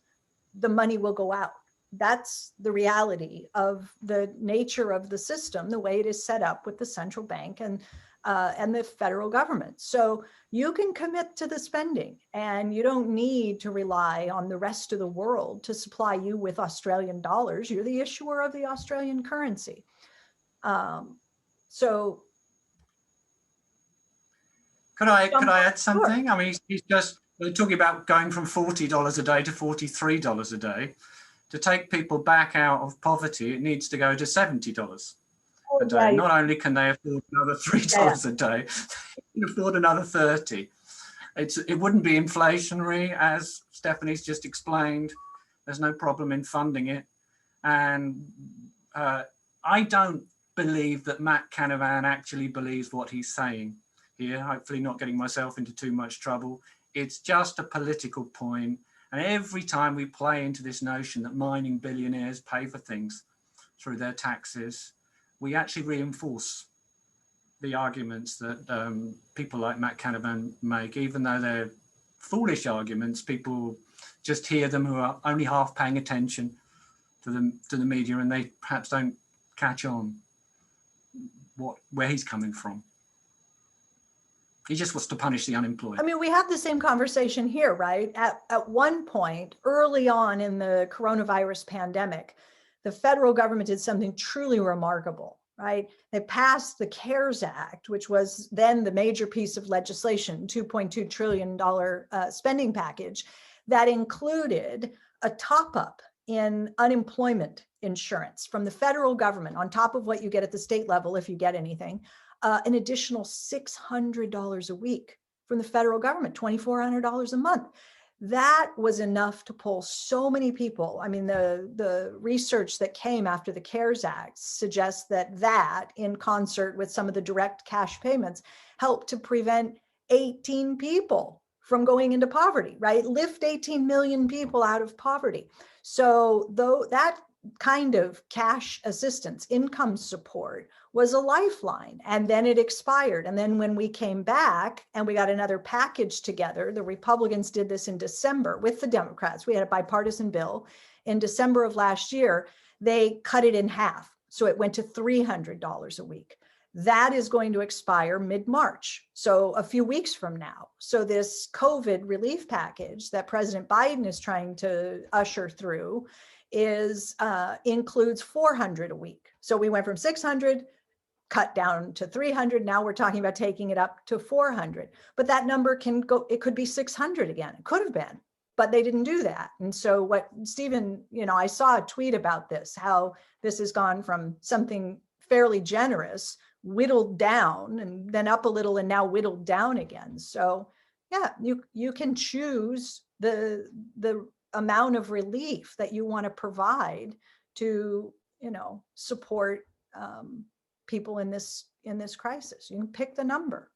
the money will go out. That's the reality of the nature of the system, the way it is set up with the central bank and the federal government. So you can commit to the spending, and you don't need to rely on the rest of the world to supply you with Australian dollars. You're the issuer of the Australian currency. So Could I add something? Sure. I mean, we're talking about going from $40 a day to $43 a day. To take people back out of poverty, it needs to go to $70 a day. Yeah. Not only can they afford another $3 a day, they can afford another $30. It wouldn't be inflationary, as Stephanie's just explained. There's no problem in funding it. And I don't believe that Matt Canavan actually believes what he's saying here, hopefully not getting myself into too much trouble. It's just a political point. And every time we play into this notion that mining billionaires pay for things through their taxes, we actually reinforce the arguments that people like Matt Canavan make, even though they're foolish arguments. People just hear them who are only half paying attention to the media, and they perhaps don't catch on where he's coming from. He just wants to punish the unemployed. I mean, we have the same conversation here, right? At one point, early on in the coronavirus pandemic, the federal government did something truly remarkable, right? They passed the CARES Act, which was then the major piece of legislation, $2.2 trillion spending package that included a top-up in unemployment insurance from the federal government on top of what you get at the state level if you get anything. An additional $600 a week from the federal government, $2,400 a month. That was enough to pull so many people. I mean, the research that came after the CARES Act suggests that in concert with some of the direct cash payments, helped to prevent 18 people from going into poverty, right? Lift 18 million people out of poverty. So though that kind of cash assistance, income support, was a lifeline, and then it expired. And then when we came back and we got another package together, the Republicans did this in December with the Democrats. We had a bipartisan bill in December of last year. They cut it in half. So it went to $300 a week. That is going to expire mid-March, so a few weeks from now. So this COVID relief package that President Biden is trying to usher through includes $400 a week. So we went from 600, cut down to 300. Now we're talking about taking it up to 400. But that number can go, it could be 600 again. It could have been, but they didn't do that. And so what Stephen, I saw a tweet about this, how this has gone from something fairly generous, whittled down, and then up a little, and now whittled down again. So yeah, you can choose the amount of relief that you want to provide to, support people in this crisis. You can pick the number.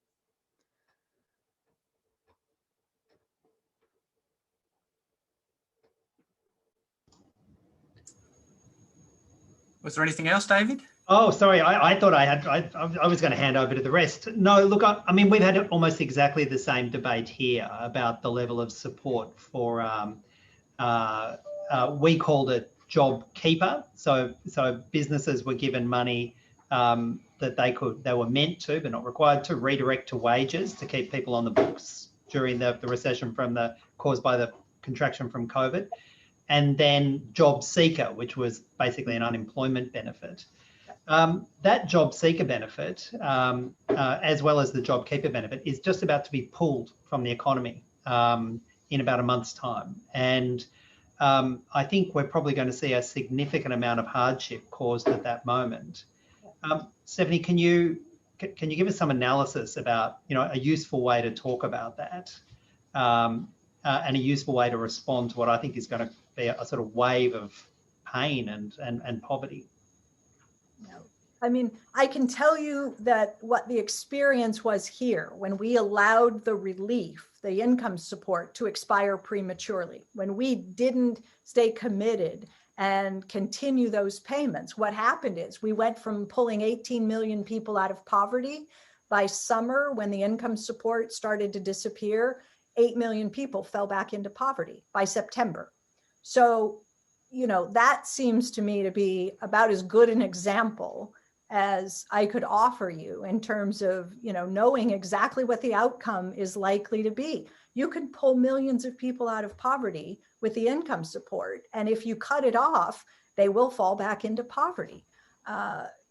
Was there anything else, David? Oh, sorry. I thought I was going to hand over to the rest. No, look, I mean, we've had almost exactly the same debate here about the level of support for, we called it Job Keeper. So businesses were given money that they were meant to, but not required to, redirect to wages to keep people on the books during the recession caused by the contraction from COVID. And then Job Seeker, which was basically an unemployment benefit. That Job Seeker benefit, as well as the Job Keeper benefit, is just about to be pulled from the economy in about a month's time. And I think we're probably going to see a significant amount of hardship caused at that moment. Stephanie, can you give us some analysis about a useful way to talk about that, and a useful way to respond to what I think is going to be a sort of wave of pain and poverty? I mean, I can tell you that what the experience was here when we allowed the relief, the income support, to expire prematurely, when we didn't stay committed and continue those payments. What happened is we went from pulling 18 million people out of poverty. By summer, when the income support started to disappear, 8 million people fell back into poverty by September. So, that seems to me to be about as good an example as I could offer you in terms of, knowing exactly what the outcome is likely to be. You can pull millions of people out of poverty with the income support, and if you cut it off, they will fall back into poverty.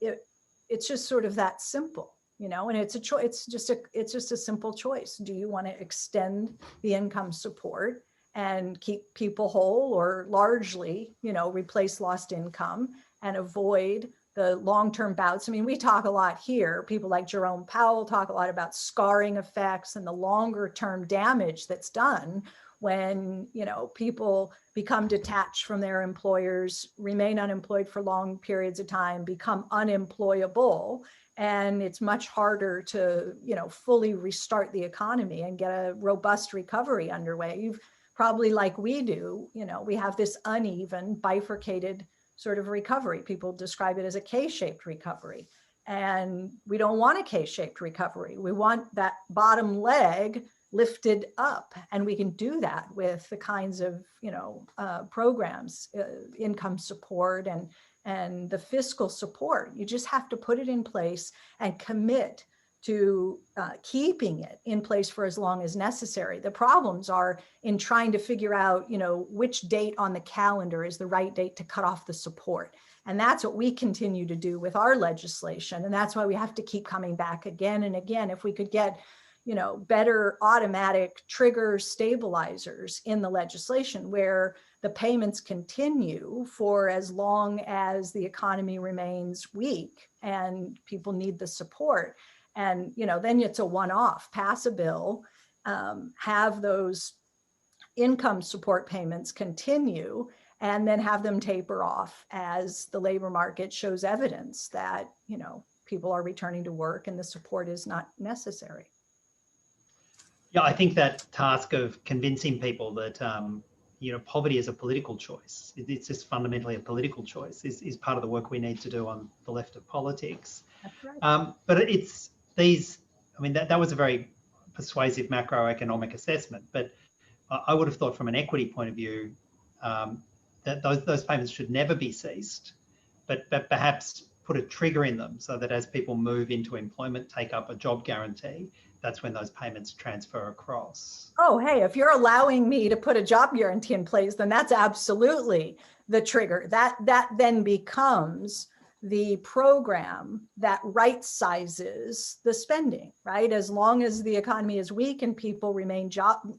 It's just sort of that simple, and it's a choice. It's just a simple choice. Do you want to extend the income support and keep people whole, or largely, replace lost income and avoid the long-term bouts? I mean, we talk a lot here, people like Jerome Powell talk a lot about scarring effects and the longer-term damage that's done when, people become detached from their employers, remain unemployed for long periods of time, become unemployable, and it's much harder to, fully restart the economy and get a robust recovery underway. You've probably, like we do, we have this uneven, bifurcated sort of recovery. People describe it as a K-shaped recovery. And we don't want a K-shaped recovery. We want that bottom leg lifted up. And we can do that with the kinds of, programs, income support and the fiscal support. You just have to put it in place and commit to keeping it in place for as long as necessary. The problems are in trying to figure out, which date on the calendar is the right date to cut off the support. And that's what we continue to do with our legislation. And that's why we have to keep coming back again and again. If we could get, better automatic trigger stabilizers in the legislation where the payments continue for as long as the economy remains weak and people need the support. And, then it's a one-off, pass a bill, have those income support payments continue and then have them taper off as the labor market shows evidence that, people are returning to work and the support is not necessary. Yeah, I think that task of convincing people that, poverty is a political choice, it's just fundamentally a political choice, is part of the work we need to do on the left of politics. That's right. But it's these, that was a very persuasive macroeconomic assessment, but I would have thought from an equity point of view that those payments should never be ceased, but perhaps put a trigger in them so that as people move into employment, take up a job guarantee, that's when those payments transfer across. Oh, hey, if you're allowing me to put a job guarantee in place, then that's absolutely the trigger. That then becomes the program that right sizes the spending, right? As long as the economy is weak and people remain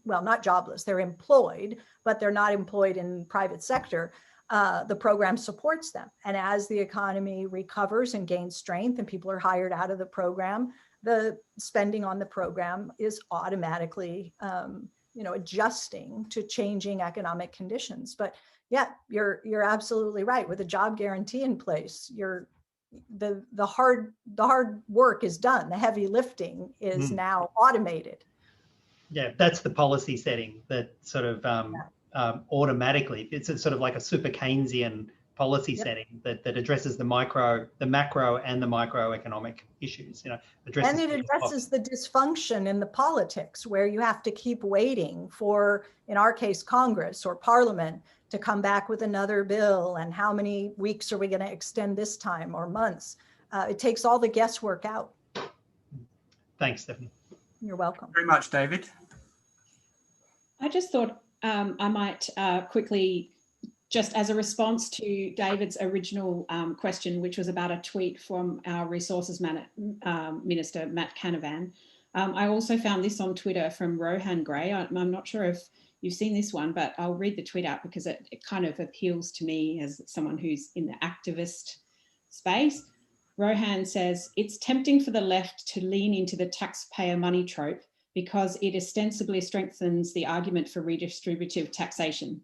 not jobless, they're employed, but they're not employed in private sector, the program supports them. And as the economy recovers and gains strength and people are hired out of the program, the spending on the program is automatically, adjusting to changing economic conditions. But yeah, you're absolutely right. With a job guarantee in place, the hard work is done. The heavy lifting is now automated. Yeah, that's the policy setting that sort of automatically, it's sort of like a super Keynesian policy setting that addresses the macro and the microeconomic issues. And it addresses the dysfunction in the politics where you have to keep waiting for, in our case, Congress or Parliament to come back with another bill, and how many weeks are we going to extend this time, or months. It takes all the guesswork out. Thanks, Stephanie. You're welcome. Very much, David. I just thought I might quickly, just as a response to David's original question, which was about a tweet from our Resources Minister, Matt Canavan. I also found this on Twitter from Rohan Gray. I'm not sure if you've seen this one, but I'll read the tweet out because it kind of appeals to me as someone who's in the activist space. Rohan says, "It's tempting for the left to lean into the taxpayer money trope because it ostensibly strengthens the argument for redistributive taxation."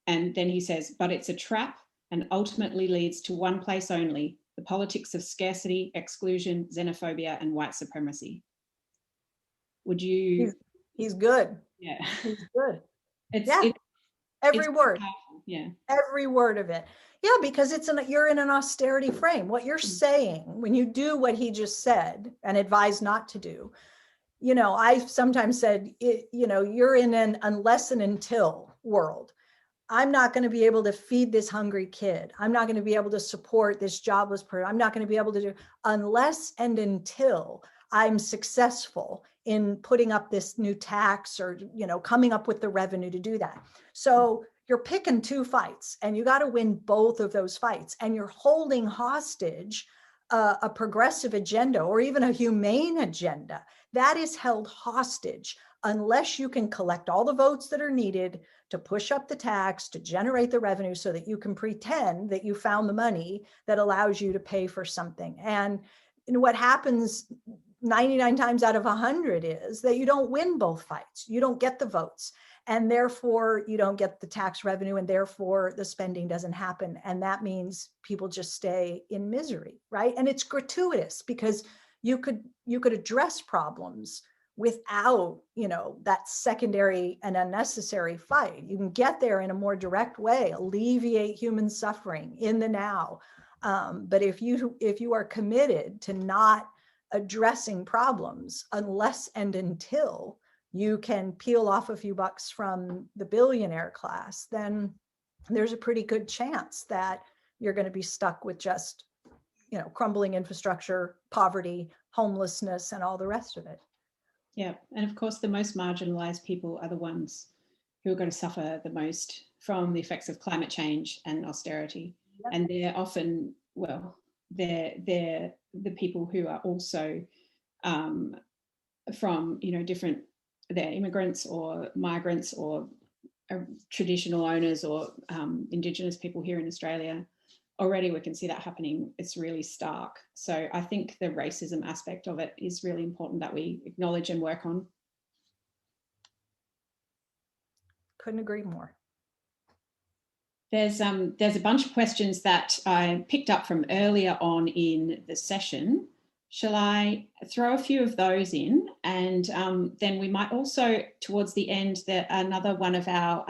And then he says, "But it's a trap and ultimately leads to one place only, the politics of scarcity, exclusion, xenophobia, and white supremacy." Would you? He's good. Yeah. He's good. Every word. Powerful. Yeah. Every word of it. Yeah, because you're in an austerity frame. What you're saying when you do what he just said and advised not to do, I've sometimes said, you're in an unless and until world. I'm not going to be able to feed this hungry kid. I'm not going to be able to support this jobless person. I'm not going to be able to do unless and until I'm successful in putting up this new tax or, coming up with the revenue to do that. So you're picking two fights and you got to win both of those fights. And you're holding hostage a progressive agenda or even a humane agenda that is held hostage unless you can collect all the votes that are needed to push up the tax, to generate the revenue so that you can pretend that you found the money that allows you to pay for something. And what happens 99 times out of 100 is that you don't win both fights. You don't get the votes. And therefore, you don't get the tax revenue, and therefore the spending doesn't happen. And that means people just stay in misery, right? And it's gratuitous because you could address problems without, that secondary and unnecessary fight. You can get there in a more direct way, alleviate human suffering in the now. But if you are committed to not addressing problems unless and until you can peel off a few bucks from the billionaire class, then there's a pretty good chance that you're going to be stuck with just, crumbling infrastructure, poverty, homelessness, and all the rest of it. Yeah. And of course, the most marginalized people are the ones who are going to suffer the most from the effects of climate change and austerity. Yep. And they're often, they're the people who are also from, different, they're immigrants or migrants or traditional owners or Indigenous people here in Australia. Already we can see that happening. It's really stark. So I think the racism aspect of it is really important that we acknowledge and work on. Couldn't agree more. There's a bunch of questions that I picked up from earlier on in the session. Shall I throw a few of those in? And then we might also, towards the end, another one of our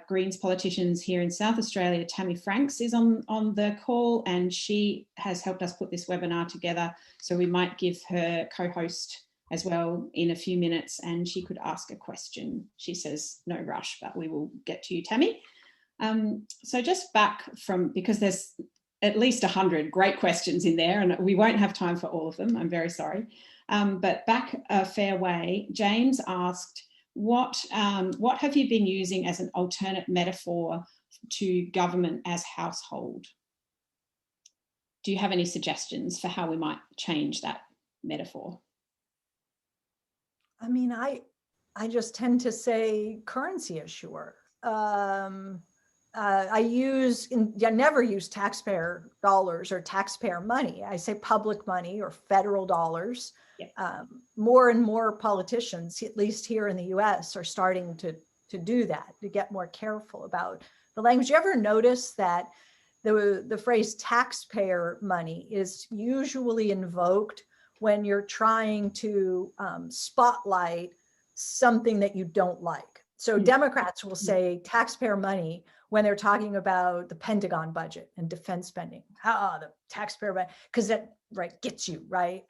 Greens politicians here in South Australia, Tammy Franks, is on the call, and she has helped us put this webinar together. So we might give her co-host as well in a few minutes, and she could ask a question. She says no rush, but we will get to you, Tammy. So just back from, because there's at least 100 great questions in there, and we won't have time for all of them, I'm very sorry. But back a fair way, James asked, what have you been using as an alternate metaphor to government as household? Do you have any suggestions for how we might change that metaphor? I mean, I just tend to say currency issuer. I never use taxpayer dollars or taxpayer money. I say public money or federal dollars. Yeah. More and more politicians, at least here in the US, are starting to do that, to get more careful about the language. You ever notice that the phrase taxpayer money is usually invoked when you're trying to spotlight something that you don't like? So Democrats will say taxpayer money when they're talking about the Pentagon budget and defense spending. The taxpayer money, because that gets you, right?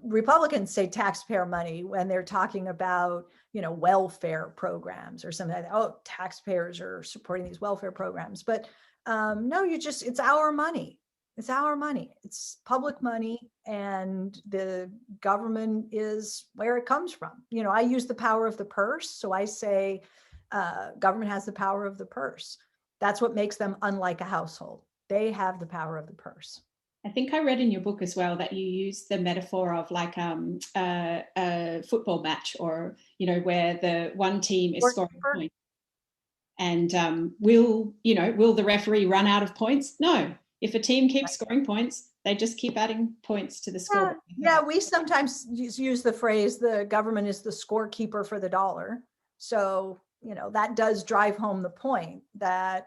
Republicans say taxpayer money when they're talking about, welfare programs or something like that. Oh, taxpayers are supporting these welfare programs. But no, it's our money. It's our money. It's public money, and the government is where it comes from. I use the power of the purse. So I say government has the power of the purse. That's what makes them unlike a household. They have the power of the purse. I think I read in your book as well that you use the metaphor of like a football match, or, where the one team is scoring points. And will the referee run out of points? No. If a team keeps scoring points, they just keep adding points to the score. Yeah, we sometimes use the phrase, the government is the scorekeeper for the dollar. So, that does drive home the point that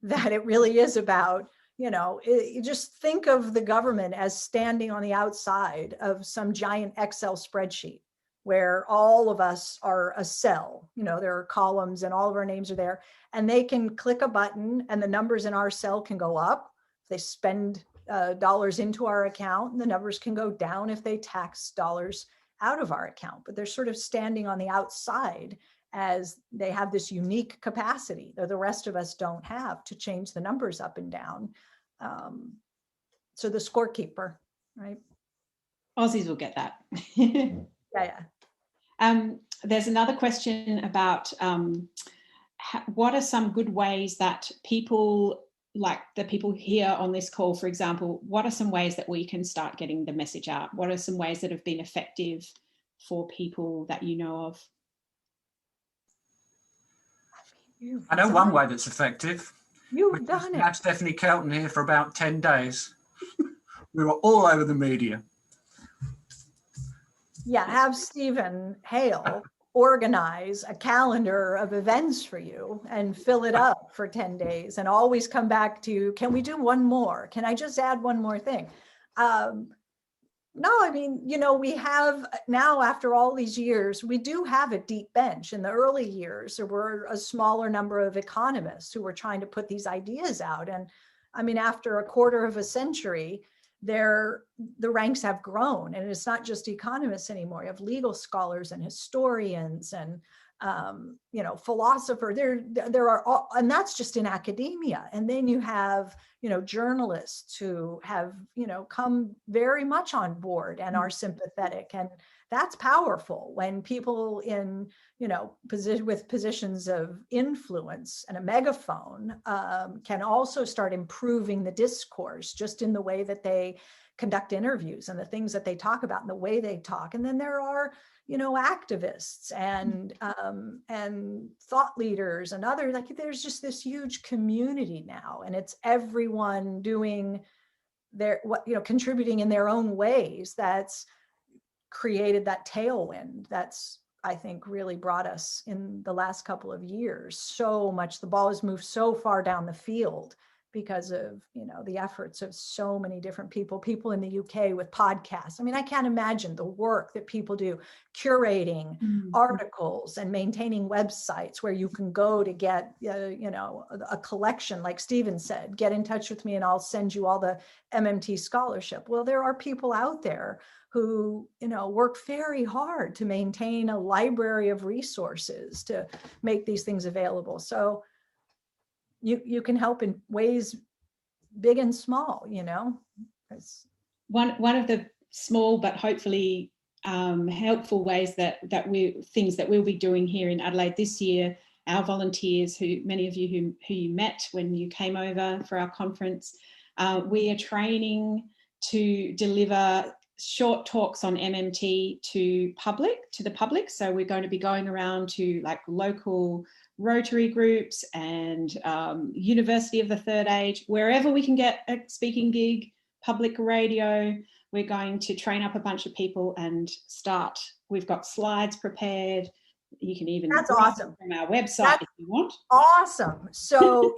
it really is about, you just think of the government as standing on the outside of some giant Excel spreadsheet where all of us are a cell. There are columns and all of our names are there, and they can click a button and the numbers in our cell can go up if they spend dollars into our account, and the numbers can go down if they tax dollars out of our account. But they're sort of standing on the outside, as they have this unique capacity that the rest of us don't have to change the numbers up and down. So the scorekeeper, right? Aussies will get that. Yeah. There's another question about what are some good ways that people, like the people here on this call, for example, what are some ways that we can start getting the message out? What are some ways that have been effective for people that you know of? I know one way that's effective. You've done it. We had Stephanie Kelton here for about 10 days. We were all over the media. Yeah, have Stephen Hale organize a calendar of events for you and fill it up for 10 days and always come back to, can we do one more? Can I just add one more thing? No, I mean, we have now, after all these years, we do have a deep bench. In the early years, there were a smaller number of economists who were trying to put these ideas out. And I mean, after a quarter of a century, the ranks have grown, and it's not just economists anymore. You have legal scholars and historians and philosopher. There are all, and that's just in academia. And then you have journalists who have come very much on board and are sympathetic, and that's powerful when people in with positions of influence and a megaphone can also start improving the discourse just in the way that they conduct interviews and the things that they talk about and the way they talk. And then there are activists and thought leaders and other, there's just this huge community now, and it's everyone doing contributing in their own ways. That's created that tailwind that's I think, really brought us in the last couple of years. So much, the ball has moved so far down the field because of, the efforts of so many different people in the UK with podcasts. I mean, I can't imagine the work that people do curating articles and maintaining websites where you can go to get, a collection, like Stephen said, get in touch with me and I'll send you all the MMT scholarship. Well, there are people out there who, work very hard to maintain a library of resources to make these things available. So you can help in ways big and small, One of the small but hopefully helpful ways that we'll be doing here in Adelaide this year, our volunteers, who many of you who you met when you came over for our conference, we are training to deliver short talks on MMT to the public. So we're going to be going around to like local Rotary groups and University of the Third Age, wherever we can get a speaking gig, public radio. We're going to train up a bunch of people and start. We've got slides prepared. You can even That's awesome from our website if you want. Awesome. So,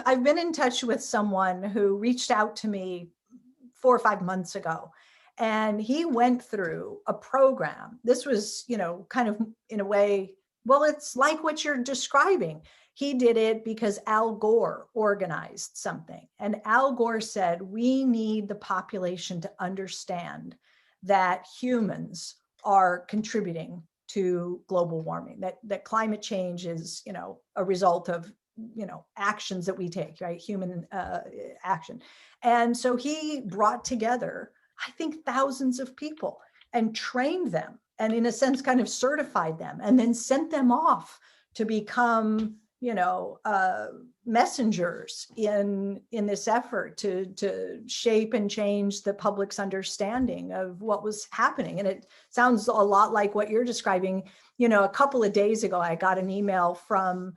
I've been in touch with someone who reached out to me 4 or 5 months ago, and he went through a program. This was, kind of in a way, well, it's like what you're describing. He did it because Al Gore organized something. And Al Gore said, we need the population to understand that humans are contributing to global warming, that climate change is, a result of, actions that we take, right? Human action. And so he brought together, I think, thousands of people and trained them, and in a sense kind of certified them, and then sent them off to become, messengers in this effort to shape and change the public's understanding of what was happening. And it sounds a lot like what you're describing. A couple of days ago, I got an email from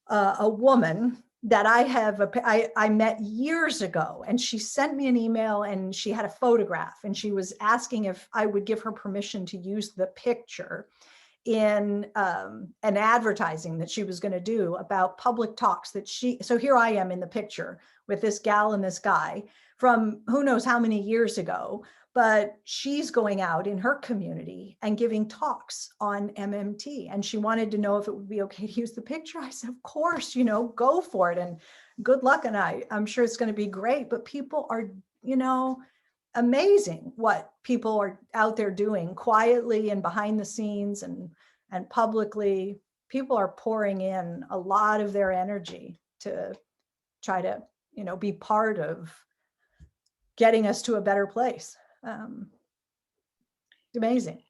a woman that I met years ago, and she sent me an email and she had a photograph, and she was asking if I would give her permission to use the picture in an advertising that she was going to do about public talks so here I am in the picture with this gal and this guy from who knows how many years ago, but she's going out in her community and giving talks on MMT. And she wanted to know if it would be okay to use the picture. I said, of course, go for it. And good luck. And I'm sure it's going to be great, but people are, amazing what people are out there doing quietly and behind the scenes and publicly. People are pouring in a lot of their energy to try to, be part of getting us to a better place. It's amazing.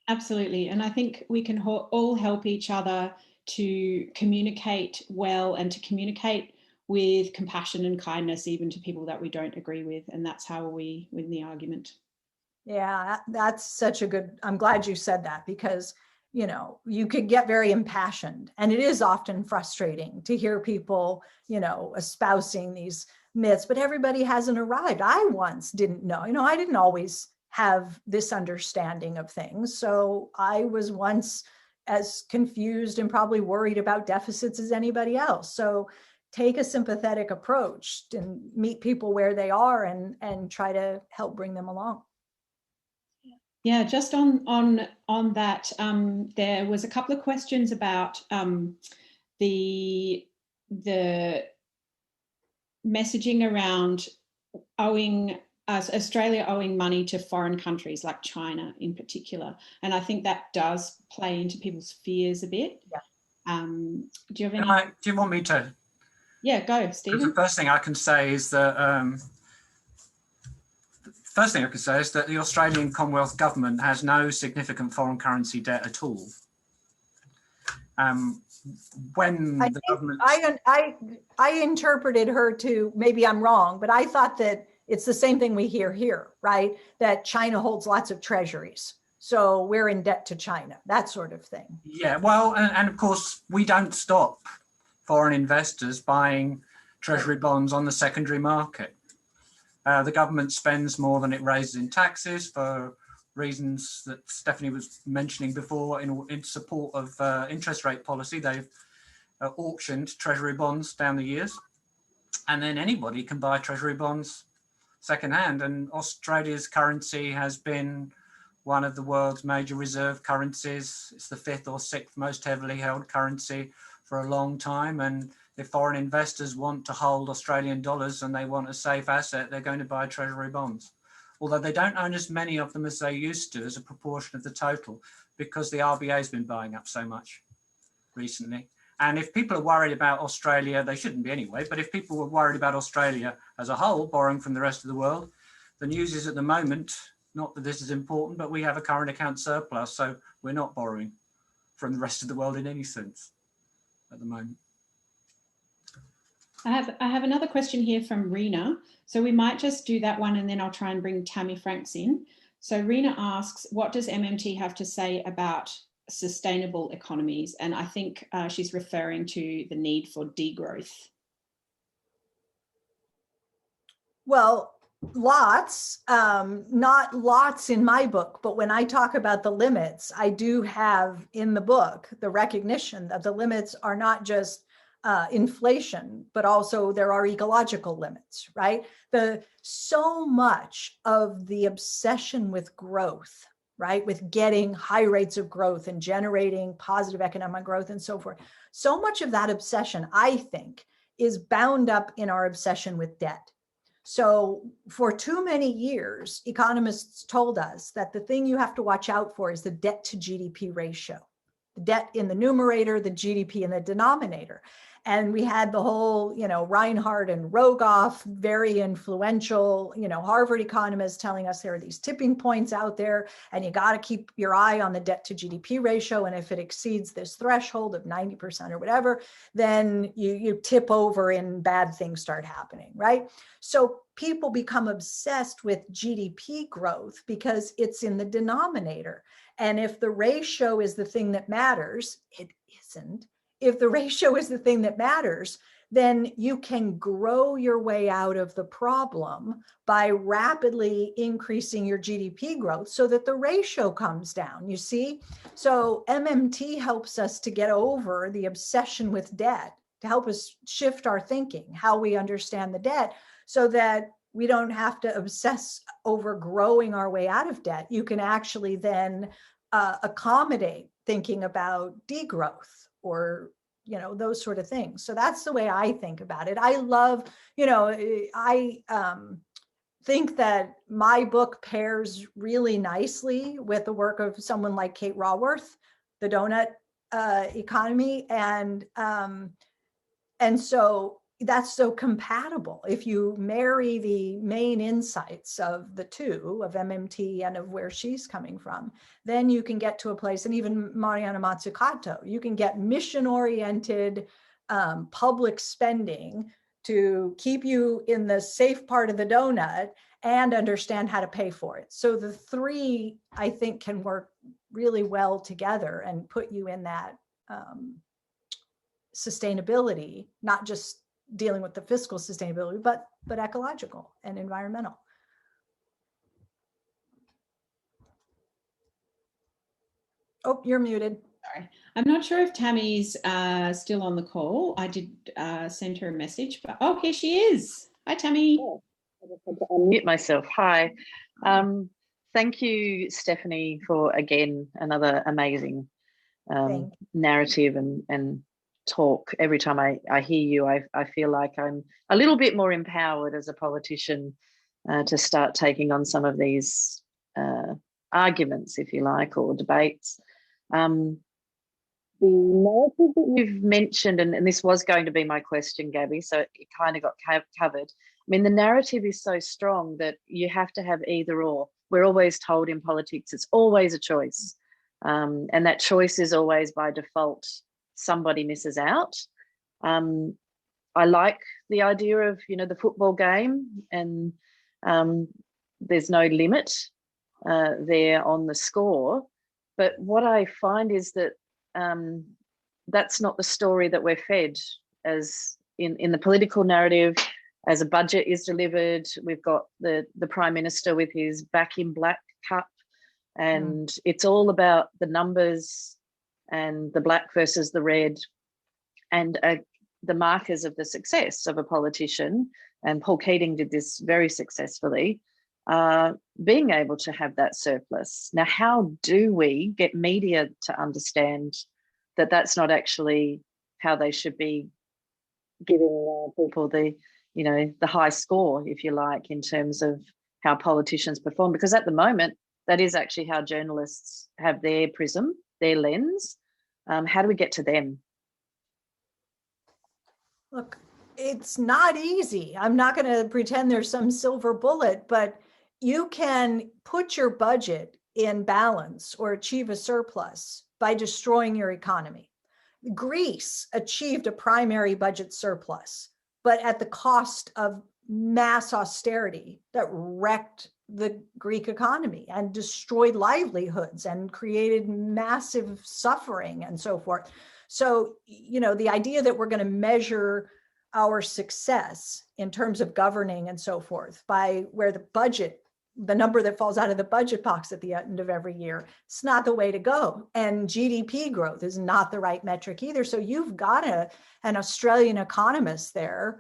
Absolutely. And I think we can all help each other to communicate well and to communicate with compassion and kindness, even to people that we don't agree with. And that's how we win the argument. Yeah, that's such a good, I'm glad you said that, because, you could get very impassioned, and it is often frustrating to hear people, espousing these myths, but everybody hasn't arrived. I once didn't know, I didn't always have this understanding of things. So I was once as confused and probably worried about deficits as anybody else. So take a sympathetic approach and meet people where they are and try to help bring them along. Yeah, just on that, there was a couple of questions about the messaging around Australia owing money to foreign countries like China in particular, and I think that does play into people's fears a bit. Yeah. Do you have any? Do you want me to? Yeah, go, Stephen. The first thing I can say is that the Australian Commonwealth Government has no significant foreign currency debt at all. I interpreted her to, maybe I'm wrong, but I thought that it's the same thing we hear here, right? That China holds lots of treasuries, so we're in debt to China, that sort of thing. Yeah, well, and of course, we don't stop foreign investors buying treasury bonds on the secondary market. The government spends more than it raises in taxes for reasons that Stephanie was mentioning before, in support of interest rate policy. They've auctioned treasury bonds down the years, and then anybody can buy treasury bonds secondhand. And Australia's currency has been one of the world's major reserve currencies. It's the 5th or 6th most heavily held currency for a long time. And if foreign investors want to hold Australian dollars and they want a safe asset, they're going to buy treasury bonds. Although they don't own as many of them as they used to as a proportion of the total, because the RBA has been buying up so much recently. And if people are worried about Australia, they shouldn't be anyway, but if people were worried about Australia as a whole, borrowing from the rest of the world, the news is at the moment, not that this is important, but we have a current account surplus, so we're not borrowing from the rest of the world in any sense at the moment. I have another question here from Rena. So we might just do that one and then I'll try and bring Tammy Franks in. So Rena asks, what does MMT have to say about sustainable economies? And I think she's referring to the need for degrowth. Well, lots, not lots in my book, but when I talk about the limits, I do have in the book the recognition that the limits are not just inflation, but also there are ecological limits, right? So much of the obsession with growth, right, with getting high rates of growth and generating positive economic growth and so forth, so much of that obsession, I think, is bound up in our obsession with debt. So for too many years, economists told us that the thing you have to watch out for is the debt to GDP ratio, the debt in the numerator, the GDP in the denominator. And we had the whole, Reinhardt and Rogoff, very influential, Harvard economists telling us there are these tipping points out there and you got to keep your eye on the debt to GDP ratio. And if it exceeds this threshold of 90% or whatever, then you tip over and bad things start happening, right? So people become obsessed with GDP growth because it's in the denominator. And if the ratio is the thing that matters, it isn't. If the ratio is the thing that matters, then you can grow your way out of the problem by rapidly increasing your GDP growth so that the ratio comes down, you see? So MMT helps us to get over the obsession with debt, to help us shift our thinking, how we understand the debt, so that we don't have to obsess over growing our way out of debt. You can actually then accommodate thinking about degrowth or, those sort of things. So that's the way I think about it. I love, I think that my book pairs really nicely with the work of someone like Kate Raworth, The Donut Economy. And so that's so compatible. If you marry the main insights of the two, of MMT and of where she's coming from, then you can get to a place, and even Mariana Mazzucato, you can get mission-oriented public spending to keep you in the safe part of the donut and understand how to pay for it. So the three, I think, can work really well together and put you in that sustainability, not just dealing with the fiscal sustainability, but ecological and environmental. Oh, you're muted. Sorry. I'm not sure if Tammy's still on the call. I did send her a message, but oh, here she is. Hi, Tammy. Oh, I just had to unmute myself. Hi. Thank you, Stephanie, for, again, another amazing narrative and talk. Every time I hear you, I feel like I'm a little bit more empowered as a politician to start taking on some of these arguments, if you like, or debates. The narrative that you've mentioned, and this was going to be my question, Gabby, so it kind of got covered. I mean, the narrative is so strong that you have to have either or. We're always told in politics it's always a choice, and that choice is always by default somebody misses out. I like the idea of, the football game, and there's no limit there on the score. But what I find is that that's not the story that we're fed as in the political narrative. As a budget is delivered, we've got the Prime Minister with his Back in Black cup And it's all about the numbers and the black versus the red, and the markers of the success of a politician. And Paul Keating did this very successfully, being able to have that surplus. Now, how do we get media to understand that that's not actually how they should be giving people the, you know, the high score, if you like, in terms of how politicians perform? Because at the moment, that is actually how journalists have their prism, their lens. How do we get to them? Look, it's not easy. I'm not going to pretend there's some silver bullet, but you can put your budget in balance or achieve a surplus by destroying your economy. Greece achieved a primary budget surplus, but at the cost of mass austerity that wrecked the Greek economy and destroyed livelihoods and created massive suffering and so forth. So, you know, the idea that we're going to measure our success in terms of governing and so forth by where the budget, the number that falls out of the budget box at the end of every year, it's not the way to go. And GDP growth is not the right metric either. So you've got an Australian economist there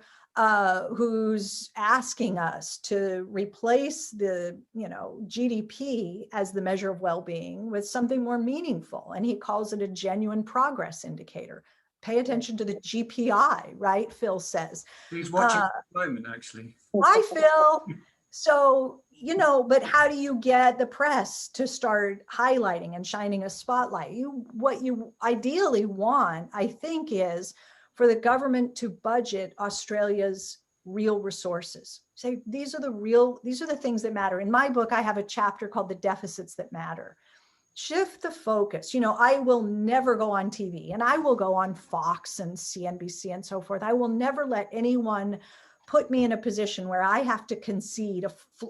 who's asking us to replace the, you know, GDP as the measure of well-being with something more meaningful. And he calls it a genuine progress indicator. Pay attention to the GPI, right? Phil says. He's watching at the moment, actually. Hi, Phil. So, you know, but how do you get the press to start highlighting and shining a spotlight? What you ideally want, I think, is for the government to budget Australia's real resources. Say, these are the things that matter. In my book, I have a chapter called The Deficits That Matter. Shift the focus. You know, I will never go on TV, and I will go on Fox and CNBC and so forth. I will never let anyone put me in a position where I have to concede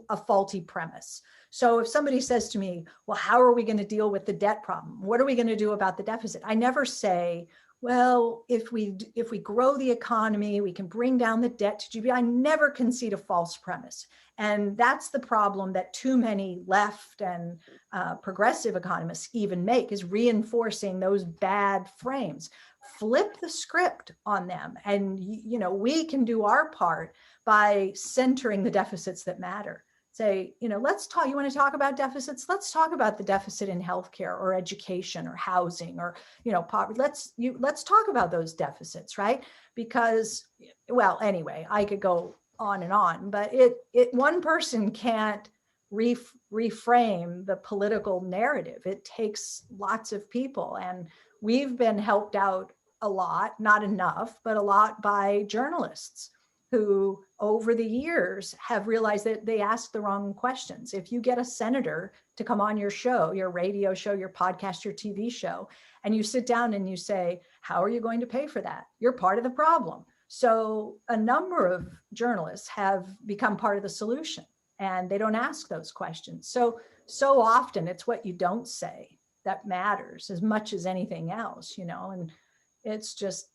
a faulty premise. So if somebody says to me, well, how are we going to deal with the debt problem? What are we going to do about the deficit? I never say, well, if we grow the economy, we can bring down the debt to GDP. I never concede a false premise. And that's the problem that too many left and progressive economists even make, is reinforcing those bad frames. Flip the script on them. And, you know, we can do our part by centering the deficits that matter. Say, you know, let's talk, you want to talk about deficits? Let's talk about the deficit in healthcare or education or housing or, you know, poverty. Let's talk about those deficits, right? Because, well, anyway, I could go on and on, but one person can't reframe the political narrative. It takes lots of people, and we've been helped out a lot, not enough, but a lot by journalists who over the years have realized that they ask the wrong questions. If you get a senator to come on your show, your radio show, your podcast, your TV show, and you sit down and you say, how are you going to pay for that? You're part of the problem. So a number of journalists have become part of the solution, and they don't ask those questions. So often it's what you don't say that matters as much as anything else, you know, and it's just,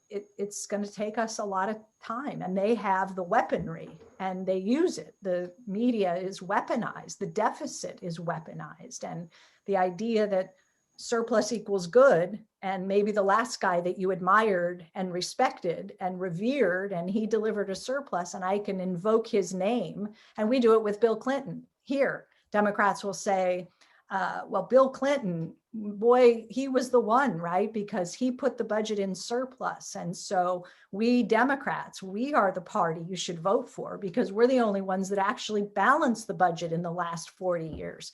it's going to take us a lot of time, and they have the weaponry and they use it. The media is weaponized. The deficit is weaponized. And the idea that surplus equals good, and maybe the last guy that you admired and respected and revered, and he delivered a surplus, and I can invoke his name. And we do it with Bill Clinton here. Democrats will say, well, Bill Clinton, boy, he was the one, right? Because he put the budget in surplus. And so we Democrats, we are the party you should vote for, because we're the only ones that actually balanced the budget in the last 40 years.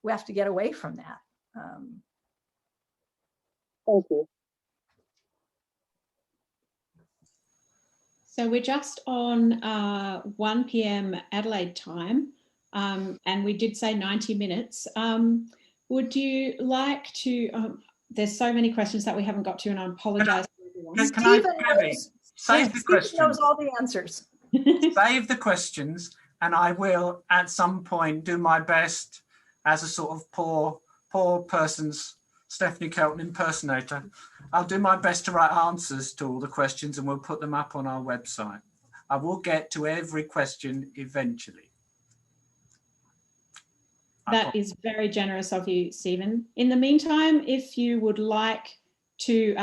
We have to get away from that. Thank you. So we're just on 1 p.m. Adelaide time, and we did say 90 minutes. Would you like to, there's so many questions that we haven't got to, and I apologise to everyone. Can I, Gabby, save the questions. Stephen knows all the answers. Save the questions, and I will at some point do my best as a sort of poor person's Stephanie Kelton impersonator. I'll do my best to write answers to all the questions, and we'll put them up on our website. I will get to every question eventually. That is very generous of you, Stephen. In the meantime, if you would like to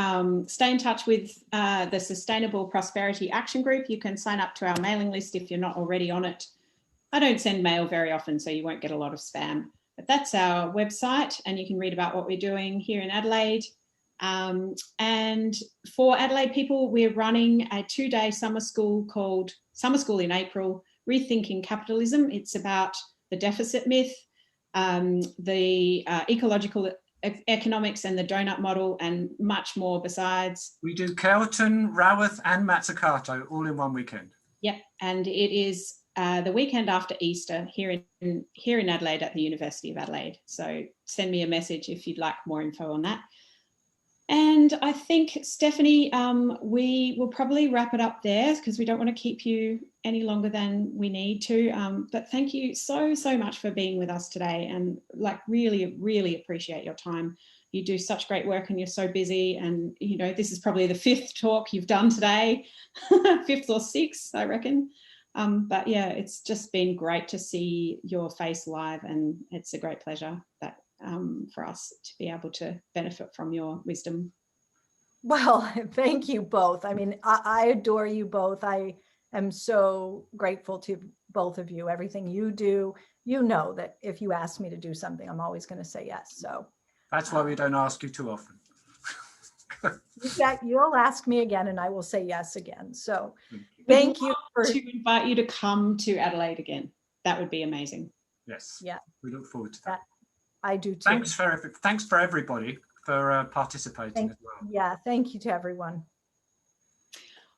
stay in touch with the Sustainable Prosperity Action Group, you can sign up to our mailing list if you're not already on it. I don't send mail very often, so you won't get a lot of spam. But that's our website, and you can read about what we're doing here in Adelaide. And for Adelaide people, we're running a 2-day summer school called Summer School in April, Rethinking Capitalism. It's about the deficit myth, the ecological economics and the donut model, and much more besides. We do Kelton, Raworth and Mazzucato all in one weekend. Yep, and it is the weekend after Easter here in Adelaide at the University of Adelaide. So send me a message if you'd like more info on that. And I think, Stephanie, we will probably wrap it up there because we don't want to keep you any longer than we need to. But thank you so much for being with us today, and like really appreciate your time. You do such great work and you're so busy, and you know, this is probably the 5th talk you've done today, 5th or 6th, I reckon. But yeah, it's just been great to see your face live, and it's a great pleasure that for us to be able to benefit from your wisdom. Well, thank you both. I mean, I adore you both. I am so grateful to both of you. Everything you do, you know that if you ask me to do something, I'm always going to say yes. So that's why we don't ask you too often. You'll ask me again and I will say yes again. So thank you for to invite you to come to Adelaide again. That would be amazing. Yes. Yeah. We look forward to that. I do too. Thanks for everybody for participating as well. Yeah, thank you to everyone.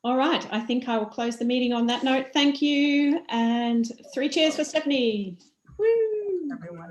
All right, I think I will close the meeting on that note. Thank you, and 3 cheers for Stephanie. Woo! Everyone.